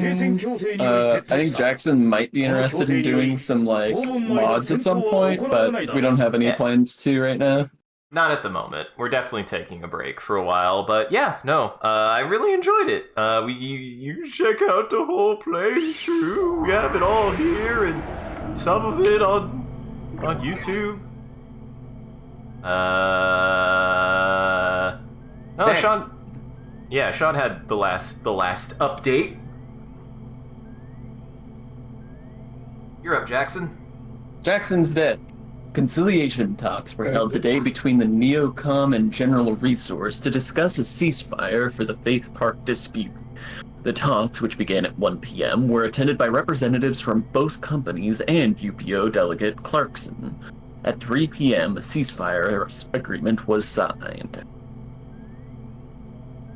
I think Jackson might be interested in doing some like mods at some point, but we don't have any plans to right now. Not at the moment. We're definitely taking a break for a while, but yeah, no, I really enjoyed it. You check out the whole playthrough. We have it all here, and some of it on YouTube. Oh, Thanks. Sean. Yeah, Sean had the last update. You're up, Jackson. Jackson's dead. Conciliation talks were held today between the Neocom and General Resource to discuss a ceasefire for the Faith Park dispute. The talks, which began at 1 p.m., were attended by representatives from both companies and UPO delegate Clarkson. At 3 p.m., a ceasefire agreement was signed.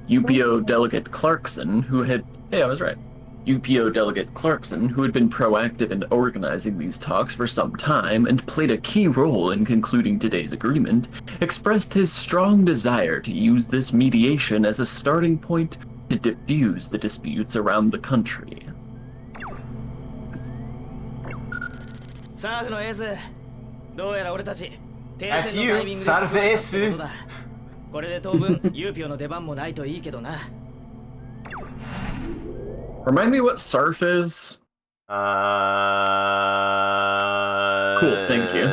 UPO delegate Clarkson, who had... Hey, I was right. UPO delegate Clarkson, who had been proactive in organizing these talks for some time and played a key role in concluding today's agreement, expressed his strong desire to use this mediation as a starting point to diffuse the disputes around the country. サーフのエース、どうやら俺たち停 That's 戦のタイミング you, で son of a って ace. ことだ。これで当分ユーピオの出番もないといいけどな。 Remind me what SARF is? Cool, thank you.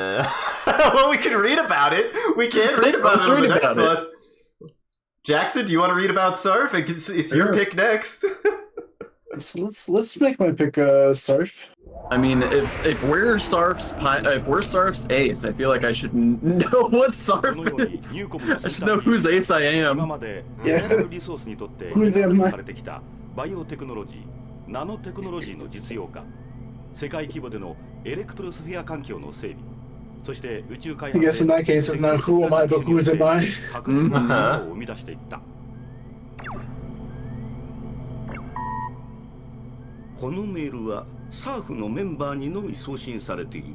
Well, we can read about it. We can read about Let's it on the read next about one. Jackson, do you want to read about Surf? It's your pick next. Let's make my pick Surf. I mean, if we're SARF's ace, I feel like I should know what SARF is. I should know whose ace I am. Yeah. Who's am I? バイオテクノロジー、ナノテクノロジーの実用化、世界規模でのエレクトロスフィア環境の整備、そして宇宙開 I 発 guess in that case it's not who am I, but who is am I? 確実な成果を生み出していった。このメールはサーフのメンバーにのみ送信されている。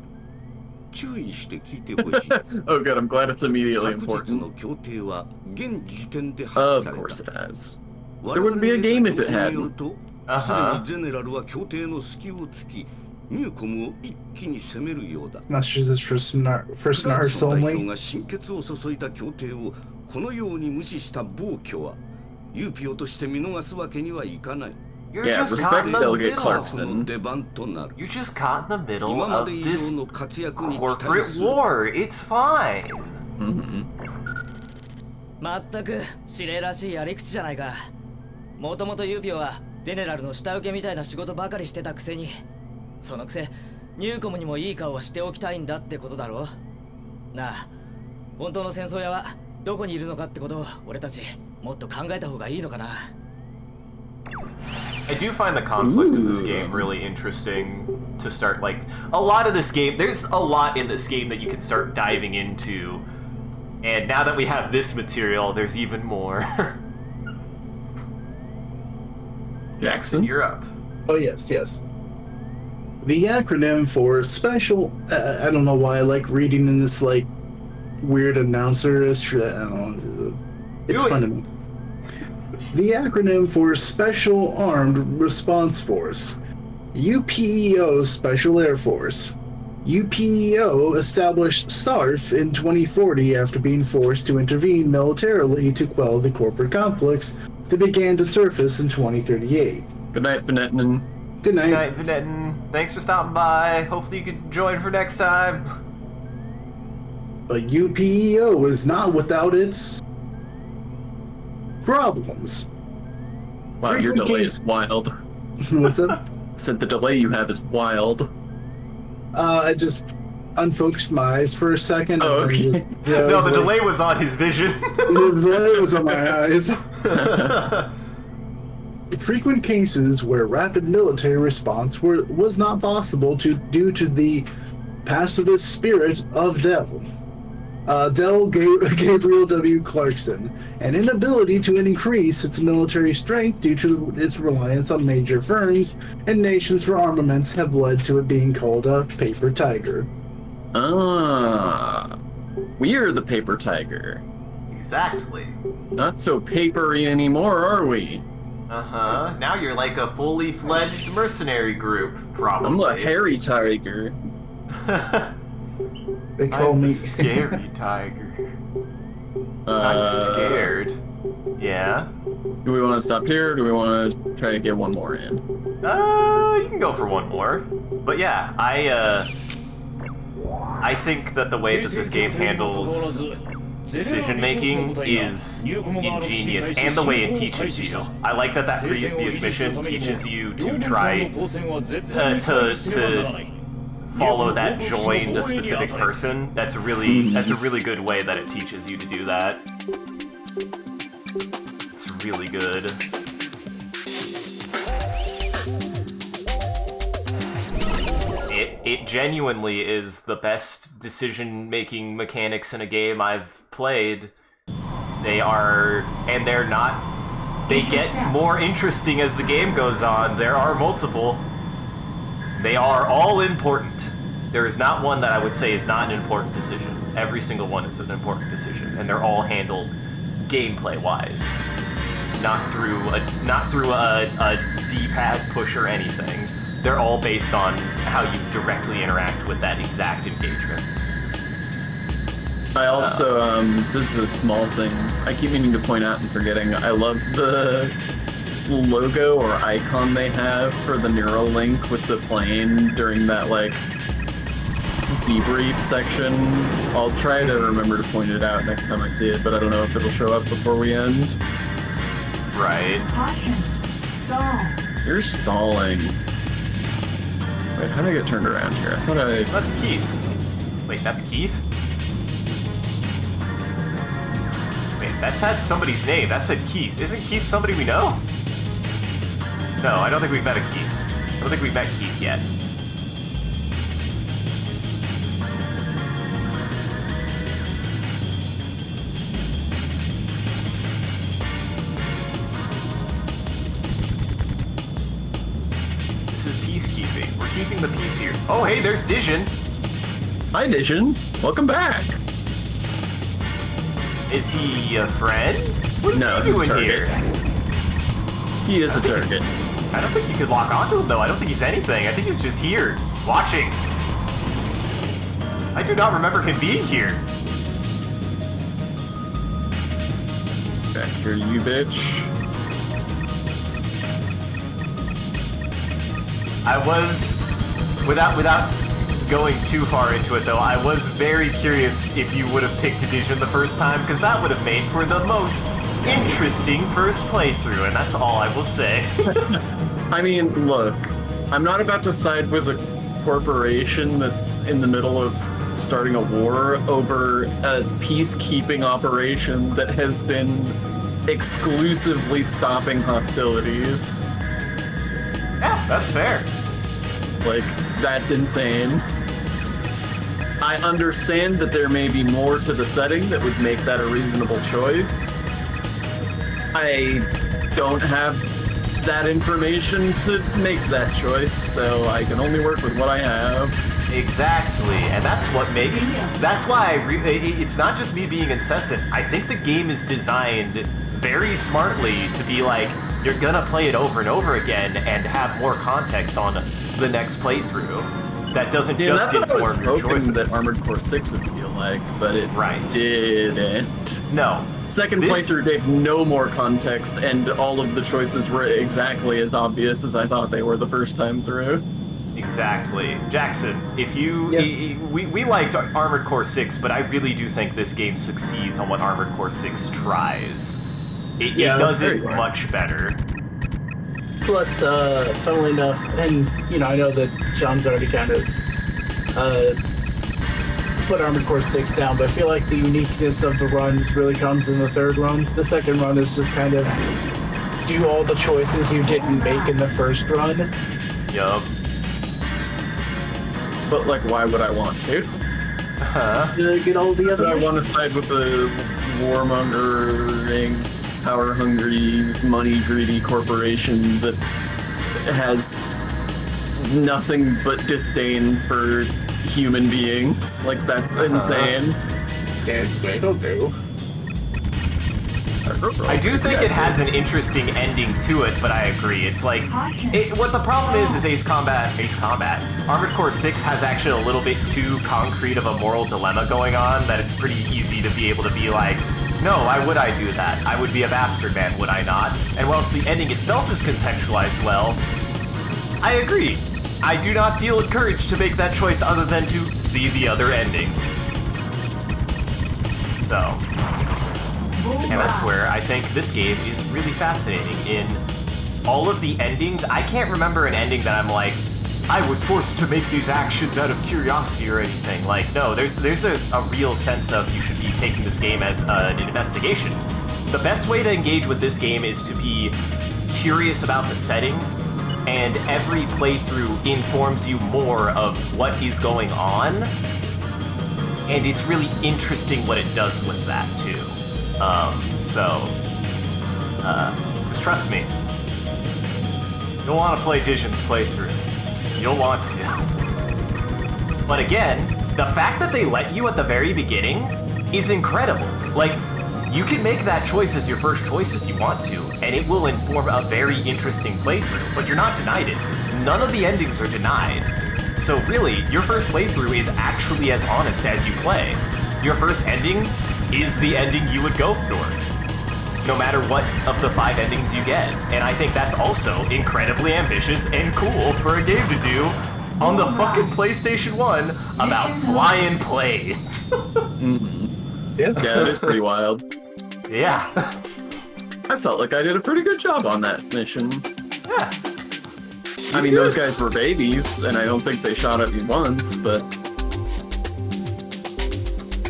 注意して聞いてほしい。 Oh good, I'm glad it's immediately 昨日の important. 協定は現時点で破 Of 棄され course た。 it has. There wouldn't be a game if it 我々の情報による hadn't. とすでにゼネラルは協定の隙を突き、ニューコムを一気に攻めるようだ。 Messages is for snarfs クラクソン代表 only. が心血を注いだ協定をこのように無視した暴挙は、ユーピオとして見逃すわけにはいかない。 You're Yeah, just caught respect in the Delegate middle. Clarkson. 出番となる。 You're just caught in the middle 今ま of で以 this 上の活躍に期待 corporate する。 war. It's fine. Mm-hmm. まったく指令らしいやり口じゃないか。もともとユーピオはゼネラルの下請けみたいな仕事ばかりしてたくせに、そのくせニューコムにもいい顔はしておきたいんだってことだろ。なあ、本当の戦争屋はどこにいるのかってことを俺たちもっと考えた方がいいのかな。 I do find the conflict in this game really interesting to start, like, a lot of this game, there's a lot in this game that you can start diving into, and now that we have this material, there's even more. Jackson? You're up. Oh yes. The acronym for special. I don't know why I like reading in this like weird announcer. I don't know. It's Do it. fun to me. The acronym for Special Armed Response Force. UPEO Special Air Force. UPEO established SARF in 2040 after being forced to intervene militarily to quell the corporate conflicts that began to surface in 2038. Good night, Venetin. Good night. Good night, Venetin. Thanks for stopping by. Hopefully you can join for next time. But UPEO is not without its problems. Wow, your delay is wild. What's up? I said the delay you have is wild. I just unfocused my eyes for a second. Oh, okay. No, the delay was on his vision. The delay was on my eyes. Frequent cases where rapid military response was not possible due to the pacifist spirit of Dell. Gabriel W. Clarkson, an inability to increase its military strength due to its reliance on major firms and nations for armaments have led to it being called a paper tiger. Ah, we're the paper tiger. Exactly. Not so papery anymore, are we? Uh-huh. Now you're like a fully fledged mercenary group, probably. I'm a hairy tiger. They call I'm me the scary tiger. 'Cause I'm scared. Yeah? Do we want to stop here, or do we want to try to get one more in? You can go for one more. But yeah, I think that the way that this game handles decision making is ingenious, and the way it teaches you. I like that previous mission teaches you to try to follow that join a specific person. That's a really good way that it teaches you to do that. It's really good. It genuinely is the best decision-making mechanics in a game I've played. They get more interesting as the game goes on. There are multiple. They are all important. There is not one that I would say is not an important decision. Every single one is an important decision, and they're all handled gameplay-wise, not through a D-pad push or anything. They're all based on how you directly interact with that exact engagement. I also, this is a small thing. I keep meaning to point out and forgetting. I love the logo or icon they have for the Neuralink with the plane during that, like, debrief section. I'll try to remember to point it out next time I see it, but I don't know if it'll show up before we end. Right. Caution. Stall. You're stalling. Wait, how did I get turned around here? I thought That's Keith. Wait, that's Keith? Wait, that's had somebody's name. That said Keith. Isn't Keith somebody we know? No, I don't think we've met a Keith. I don't think we've met Keith yet. This is peacekeeping. We're keeping the peace here. Oh, hey, there's Dijon. Hi, Dijon. Welcome back. Is he a friend? What is he doing here? He is a target. I don't think you could lock onto him, though. I don't think he's anything. I think he's just here, watching. I do not remember him being here. Back here, you bitch. I was, without going too far into it, though, I was very curious if you would have picked Dijon the first time, because that would have made for the most interesting first playthrough, and that's all I will say. I mean, look, I'm not about to side with a corporation that's in the middle of starting a war over a peacekeeping operation that has been exclusively stopping hostilities. Yeah, that's fair. Like, that's insane. I understand that there may be more to the setting that would make that a reasonable choice. I don't have that information to make that choice, so I can only work with what I have. Exactly, and that's what makes. That's why it's not just me being incessant. I think the game is designed very smartly to be like, you're gonna play it over and over again and have more context on the next playthrough. That doesn't just inform your choices. That Armored Core 6 would feel like, but it didn't. No. Second playthrough gave no more context, and all of the choices were exactly as obvious as I thought they were the first time through. Exactly. Jackson, if you... We liked Armored Core 6, but I really do think this game succeeds on what Armored Core 6 tries. It does it much better. Plus, funnily enough, and, I know that John's already kind of put Armored Core 6 down, but I feel like the uniqueness of the runs really comes in the third run. The second run is just kind of do all the choices you didn't make in the first run. Yup. But, why would I want to? Get all the other... I want to side with the warmongering, power-hungry, money-greedy corporation that has nothing but disdain for human beings. That's insane. It'll do. I do think it has an interesting ending to it, but I agree. It's what the problem is Ace Combat. Armored Core 6 has actually a little bit too concrete of a moral dilemma going on that it's pretty easy to be able to be like, no, why would I do that? I would be a bastard man, would I not? And whilst the ending itself is contextualized well, I agree. I do not feel encouraged to make that choice other than to see the other ending. So... And that's where I think this game is really fascinating. In all of the endings, I can't remember an ending that I'm like, I was forced to make these actions out of curiosity or anything. No, there's a real sense of you should be taking this game as an investigation. The best way to engage with this game is to be curious about the setting, and every playthrough informs you more of what is going on, and it's really interesting what it does with that, too. Just trust me. You'll want to play Dision's playthrough. You'll want to. But again, the fact that they let you at the very beginning is incredible. You can make that choice as your first choice if you want to, and it will inform a very interesting playthrough, but you're not denied it. None of the endings are denied. So really, your first playthrough is actually as honest as you play. Your first ending is the ending you would go for, no matter what of the 5 endings you get. And I think that's also incredibly ambitious and cool for a game to do on the fucking PlayStation 1 about flying planes. Yeah, it is pretty wild. Yeah. I felt like I did a pretty good job on that mission. Yeah. I mean, those guys were babies, and I don't think they shot at me once, but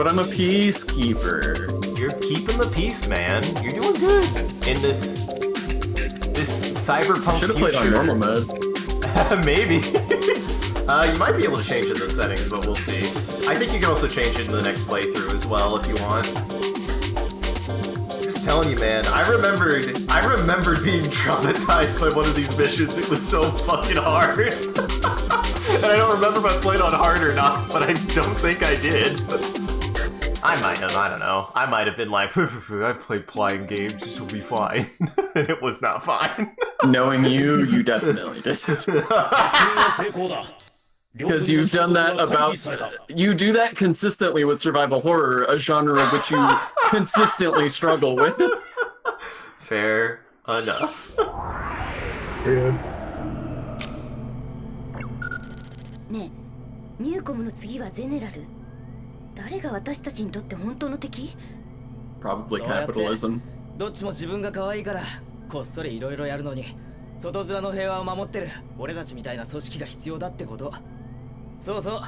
I'm a peacekeeper. You're keeping the peace, man. You're doing good in this cyberpunk Should've played on normal mode. Maybe. You might be able to change it in the settings, but we'll see. I think you can also change it in the next playthrough as well if you want. I'm just telling you, man. I remembered being traumatized by one of these missions. It was so fucking hard. And I don't remember if I played on hard or not, but I don't think I did. I might have, I don't know. I might have been like, I've played flying games, this will be fine. And it was not fine. Knowing you definitely did. Because you've done that you do that consistently with survival horror, a genre which you consistently struggle with. Fair enough. Dude. ねえ、ニューコムの次はゼネラル。誰が私たちにとって本当の敵？ Probably capitalism. どっちも自分が可愛いからこっそりいろいろやるのに外面の平和を守ってる俺たちみたいな組織が必要だってこと。そうそう、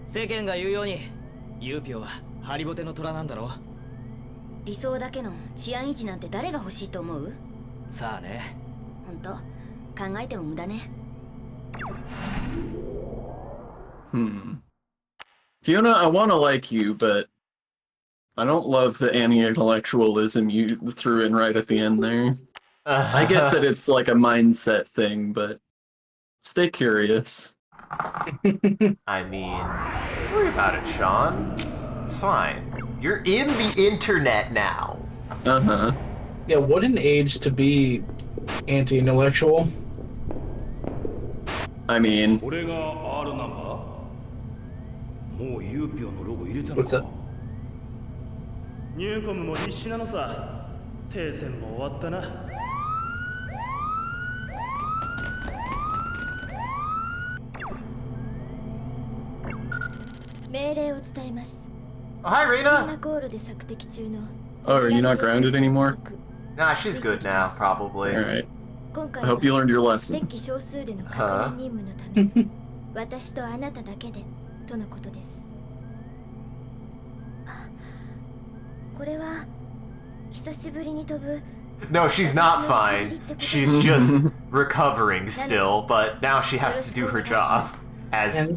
世間が言うようにユーピョはハリボテの虎なんだろ。理想だけの治安維持なんて誰が欲しいと思う？さあね。本当、考えても無駄ね。Fiona, I want to like you, but I don't love the anti-intellectualism you threw in right at the end there. I get that it's like a mindset thing, but stay curious. I mean, don't worry about it, Sean. It's fine. You're in the internet now. Uh-huh. Yeah, what an age to be anti-intellectual. I mean, これが R ナンバーもうユーピオのロゴ入れたの What's that? ニューコムも必死なのさ。停戦も終わったな。命令を伝えます。 Oh, hi, シナ Rena. コールで索敵中の oh, are you not grounded anymore? Nah, she's good now, probably. Alright. 今回 I は hope you learned your lesson. 敵少数での確認任務のため私とあなただけでとのことです。あ、これは久しぶりに飛ぶ No, she's not fine. She's just recovering still, but now she has to do her job as a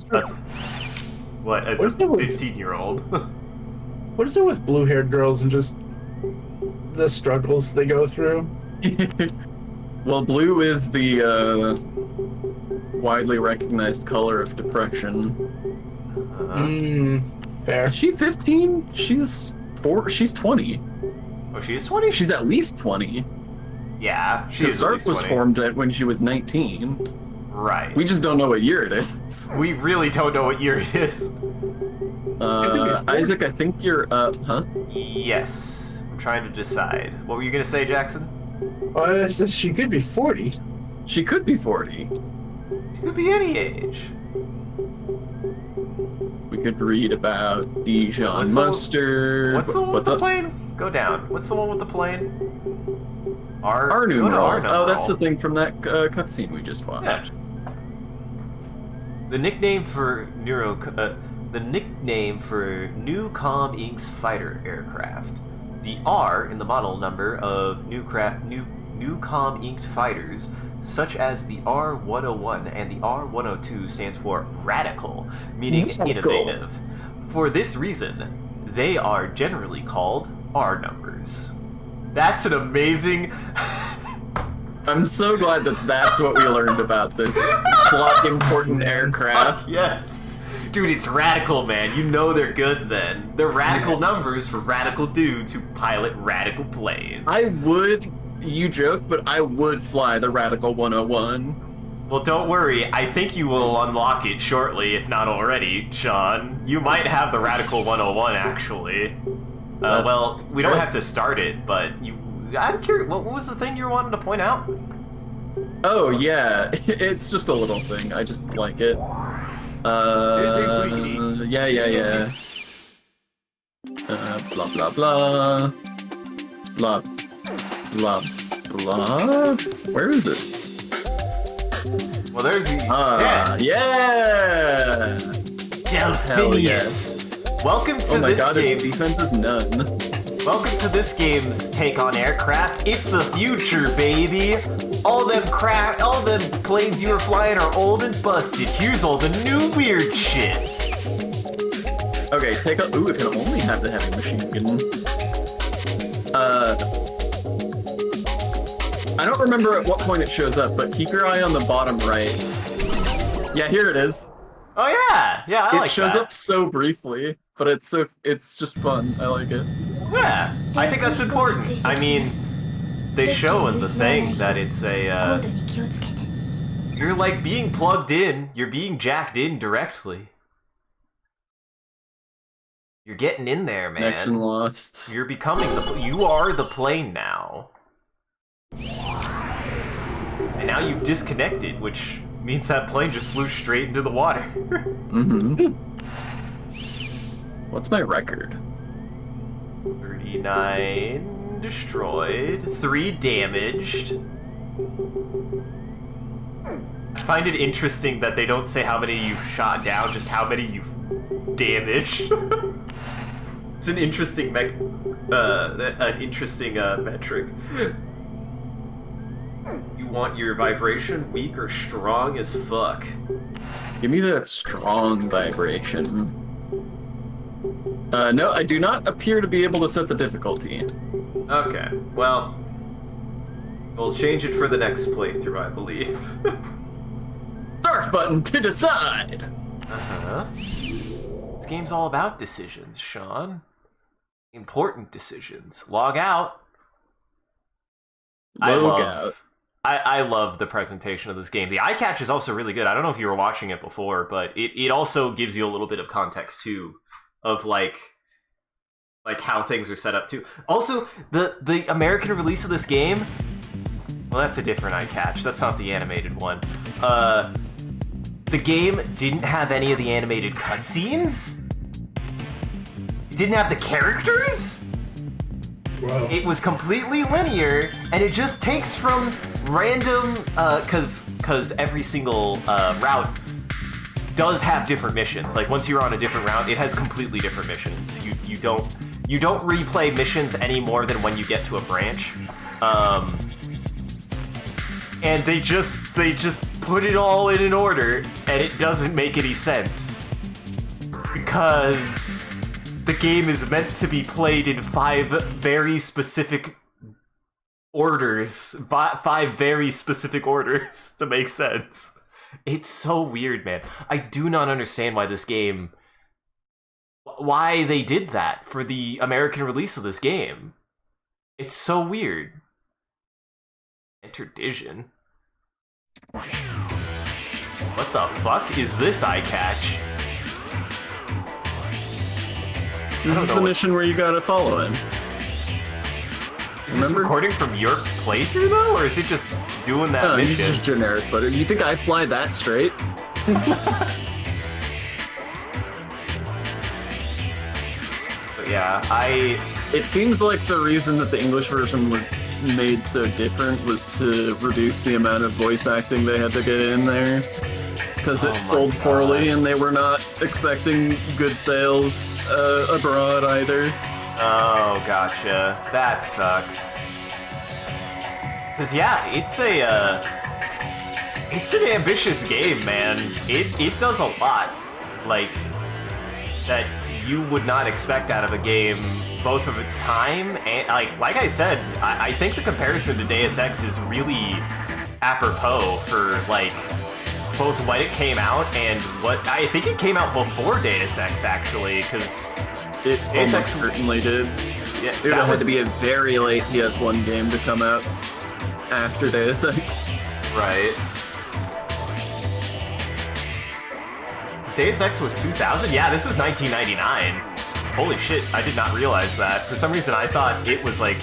15-year-old. What is it with blue-haired girls and just the struggles they go through? Well, blue is the widely recognized color of depression. Fair. Is she 15? She's 20. Oh, she's 20? She's at least 20. Yeah, she's The at SART least was 20. formed when she was 19. Right. We just don't know what year it is. We really don't know what year it is. Isaac, I think you're huh? Yes. I'm trying to decide. What were you gonna say, Jackson? I said she could be 40. She could be 40. She could be any age. We could read about Dijon What's mustard. What's the one with the up? plane? Go down. What's the one with the plane? R R go to numeral. R numeral. Oh, that's the thing from that cutscene we just watched. Yeah. The nickname for Newcom Inc.'s fighter aircraft. The R in the model number of Newcom Inc. fighters, such as the R-101 and the R-102, stands for radical, meaning innovative. For this reason, they are generally called R numbers. That's an amazing... I'm so glad that that's what we learned about this plot important aircraft. Yes. Dude, it's radical, man. You know they're good then. They're radical numbers for radical dudes who pilot radical planes. You joke, but I would fly the Radical 101. Well, don't worry. I think you will unlock it shortly, if not already, Sean. You might have the Radical 101, actually. Well, we don't have to start it, but I'm curious, what was the thing you were wanting to point out? Oh, yeah. It's just a little thing. I just like it. Yeah. Blah, blah, blah. Blah, blah, blah. Where is it? Well, there's the... yeah! Delphinius! Welcome to this game's... defense is none. Welcome to this game's take on aircraft. It's the future, baby! All them planes you were flying are old and busted. Here's all the new weird shit. Okay, it can only have the heavy machine gun. I don't remember at what point it shows up, but keep your eye on the bottom right. Yeah, here it is. Oh yeah, I like that. It shows up so briefly, but it's just fun. I like it. Yeah, I think that's important. I mean, they show in the thing that it's a, you're like being plugged in, you're being jacked in directly. You're getting in there, man. Connection lost. You're becoming you are the plane now. And now you've disconnected, which means that plane just flew straight into the water. What's my record? 39 destroyed, 3 damaged. I find it interesting that they don't say how many you've shot down, just how many you've damaged. It's an interesting metric. You want your vibration weak or strong as fuck? Give me that strong vibration. No, I do not appear to be able to set the difficulty. Okay, well, we'll change it for the next playthrough, I believe. Start button to decide. Uh-huh. This game's all about decisions, Sean. Important decisions. Log out. I love the presentation of this game. The eye catch is also really good. I don't know if you were watching it before, but it also gives you a little bit of context too, of like how things are set up too. Also, the American release of this game, well, that's a different eye catch. That's not the animated one. The game didn't have any of the animated cutscenes. It didn't have the characters. Wow. It was completely linear, and it just takes from random, cause every single route does have different missions. Like once you're on a different route, it has completely different missions. You don't replay missions any more than when you get to a branch. And they just put it all in an order, and it doesn't make any sense because the game is meant to be played in 5 very specific orders. 5 very specific orders to make sense. It's so weird, man. I do not understand why this game... why they did that for the American release of this game. It's so weird. Interdition? What the fuck is this eye catch? This is the mission where you gotta follow him. Is this recording from your playthrough though, or is it just doing that mission? It's just generic footage. You think I fly that straight? But yeah, It seems like the reason that the English version was made so different was to reduce the amount of voice acting they had to get in there. Because it sold poorly and they were not expecting good sales abroad either. Oh, gotcha. That sucks. Cause yeah, it's an ambitious game, man. It does a lot, like, that you would not expect out of a game, both of its time and, like I said, I think the comparison to Deus Ex is really apropos for, like, both when it came out and what... I think it came out before Deus Ex, actually, because... It almost certainly did. Yeah, it had to be a very late PS1 game to come out after Deus Ex. Right. Deus Ex was 2000? Yeah, this was 1999. Holy shit, I did not realize that. For some reason, I thought it was, like,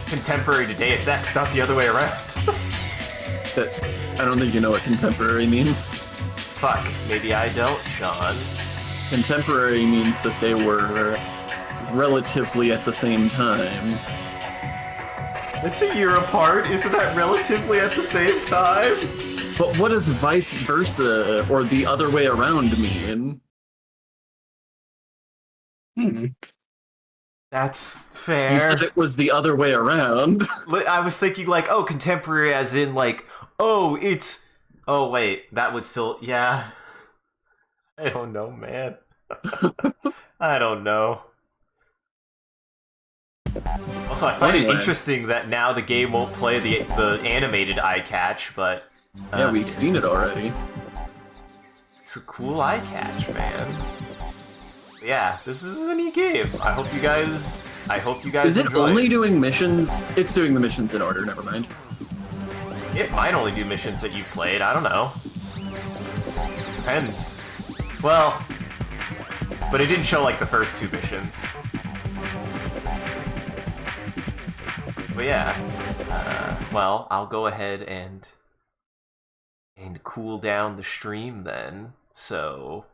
contemporary to Deus Ex, not the other way around. I don't think you know what contemporary means. Fuck, maybe I don't, Sean. Contemporary means that they were relatively at the same time. It's a year apart, isn't that relatively at the same time? But what does vice versa, or the other way around mean? That's fair. You said it was the other way around. I was thinking, like, oh, contemporary as in, like, oh, it's... Oh, wait, that would still... Yeah. I don't know, man. I don't know. Also, I find it interesting that now the game won't play the animated eye catch, but... yeah, we've seen it already. It's a cool eye catch, man. Yeah, this is a neat game. I hope you guys Is it enjoy only doing missions? It's doing the missions in order, never mind. It might only do missions that you've played, I don't know. Depends. Well, but it didn't show, like, the first 2 missions. But yeah, well, I'll go ahead and cool down the stream then. So,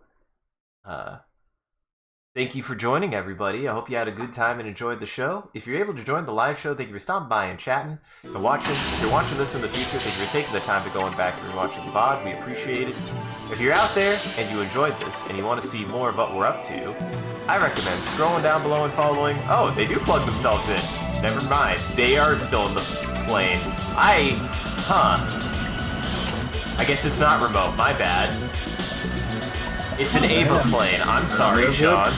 thank you for joining, everybody. I hope you had a good time and enjoyed the show. If you're able to join the live show, thank you for stopping by and chatting. If you're watching this in the future, thank you for taking the time to go back and rewatching the VOD. We appreciate it. If you're out there and you enjoyed this and you want to see more of what we're up to, I recommend scrolling down below and following. Oh, they do plug themselves in. Never mind. They are still in the plane. I guess it's not remote. My bad. It's an Ava plane. I'm sorry, Sean.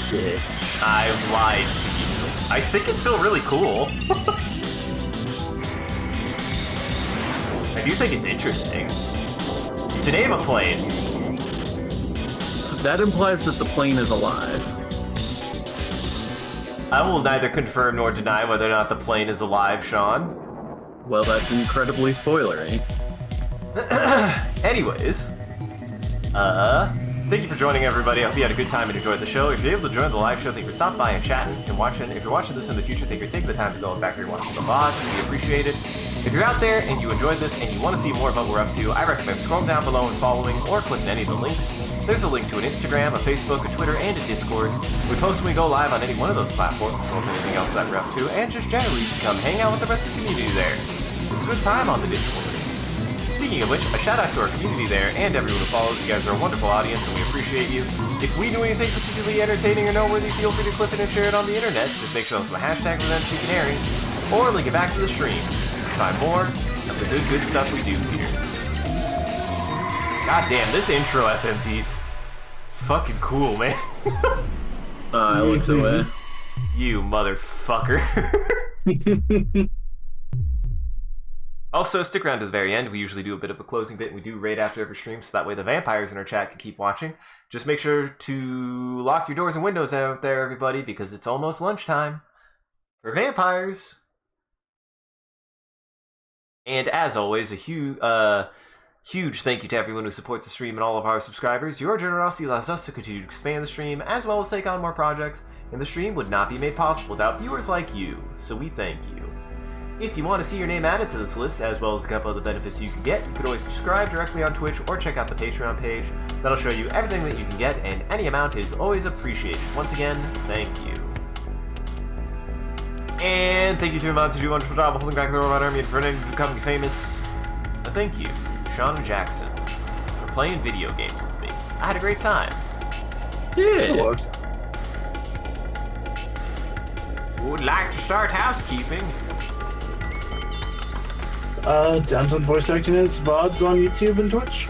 I lied to you. I think it's still really cool. I do think it's interesting. to name a plane. That implies that the plane is alive. I will neither confirm nor deny whether or not the plane is alive, Sean. Well, that's incredibly spoilery. Anyways, thank you for joining, everybody. I hope you had a good time and enjoyed the show. If you're able to join the live show, thank you for stopping by and chatting and watching. If you're watching this in the future, thank you for taking the time to go back here and watch the VOD. We appreciate it. If you're out there and you enjoyed this and you want to see more of what we're up to, I recommend scrolling down below and following or clicking any of the links. There's a link to an Instagram, a Facebook, a Twitter, and a Discord. We post when we go live on any one of those platforms, as well as anything else that we're up to, and just generally come hang out with the rest of the community there. It's a good time on the Discord. Speaking of which, a shout out to our community there and everyone who follows. You guys are a wonderful audience and we appreciate you. If we do anything particularly entertaining or noteworthy, feel free to clip it and share it on the internet. Just make sure to the hashtag with MCCanary or link it back to the stream so you can find more of the good stuff we do here. God damn, this intro FMP's fucking cool, man. I looked away. You motherfucker. Also, stick around to the very end. We usually do a bit of a closing bit, and we do raid after every stream, so that way the vampires in our chat can keep watching. Just make sure to lock your doors and windows out there, everybody, because it's almost lunchtime for vampires. And as always, a huge thank you to everyone who supports the stream and all of our subscribers. Your generosity allows us to continue to expand the stream, as well as take on more projects, and the stream would not be made possible without viewers like you, so we thank you. If you want to see your name added to this list, as well as a couple of the benefits you can get, you could always subscribe directly on Twitch or check out the Patreon page. That'll show you everything that you can get, and any amount is always appreciated. Once again, thank you. And thank you to Amount to do a wonderful job of holding back the robot army and for becoming famous. But thank you, Sean and Jackson, for playing video games with me. I had a great time. Yeah. Would like to start housekeeping. Downtown Voice Acting is VODs on YouTube and Twitch.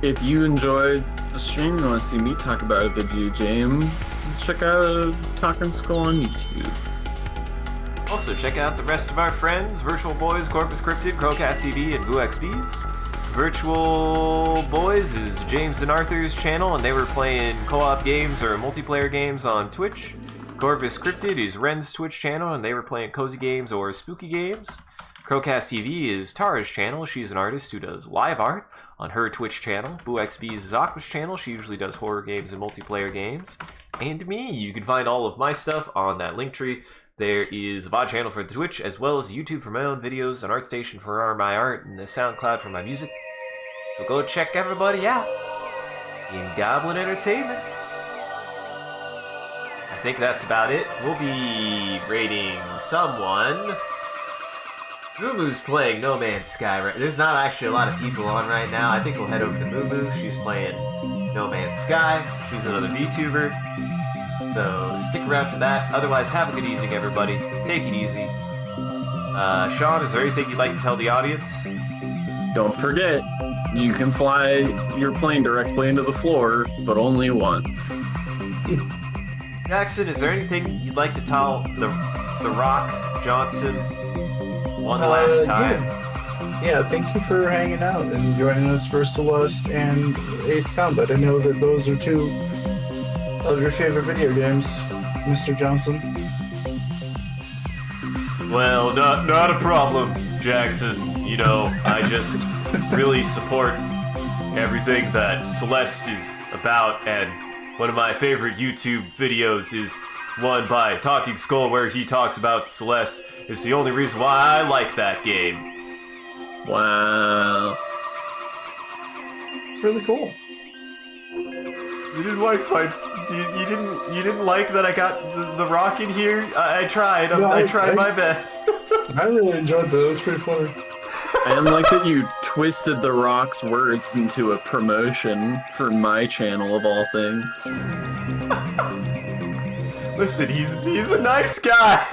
If you enjoyed the stream and want to see me talk about a video game, check out Talking Skull on YouTube. Also, check out the rest of our friends, Virtual Boys, Corpus Cryptid, Crowcast TV, and VooXBs. Virtual Boys is James and Arthur's channel, and they were playing co-op games or multiplayer games on Twitch. Corpus Cryptid is Ren's Twitch channel, and they were playing cozy games or spooky games. Crowcast TV is Tara's channel. She's an artist who does live art on her Twitch channel. VooXB's is Aqua's channel. She usually does horror games and multiplayer games. And me. You can find all of my stuff on that link tree. There is a VOD channel for the Twitch, as well as YouTube for my own videos, an ArtStation for my art, and the SoundCloud for my music. So go check everybody out in Goblin Entertainment. I think that's about it. We'll be rating someone. Moomoo's playing No Man's Sky. Right? There's not actually a lot of people on right now. I think we'll head over to Moomoo. She's playing No Man's Sky. She's another VTuber. So stick around for that. Otherwise, have a good evening, everybody. Take it easy. Sean, is there anything you'd like to tell the audience? Don't forget, you can fly your plane directly into the floor, but only once. Jackson, is there anything you'd like to tell the Rock Johnson one last time? Yeah, thank you for hanging out and joining us for Celeste and Ace Combat. I know that those are two of your favorite video games, Mr. Johnson. Well, not a problem, Jackson. You know, I just really support everything that Celeste is about, and one of my favorite YouTube videos is one by Talking Skull where he talks about Celeste. It's the only reason why I like that game. Wow. It's really cool. You didn't like my... You didn't like that I got the rock in here? I tried. I tried my best. I really enjoyed that. It was pretty funny. And like that you twisted the Rock's words into a promotion for my channel of all things. Listen, he's a nice guy.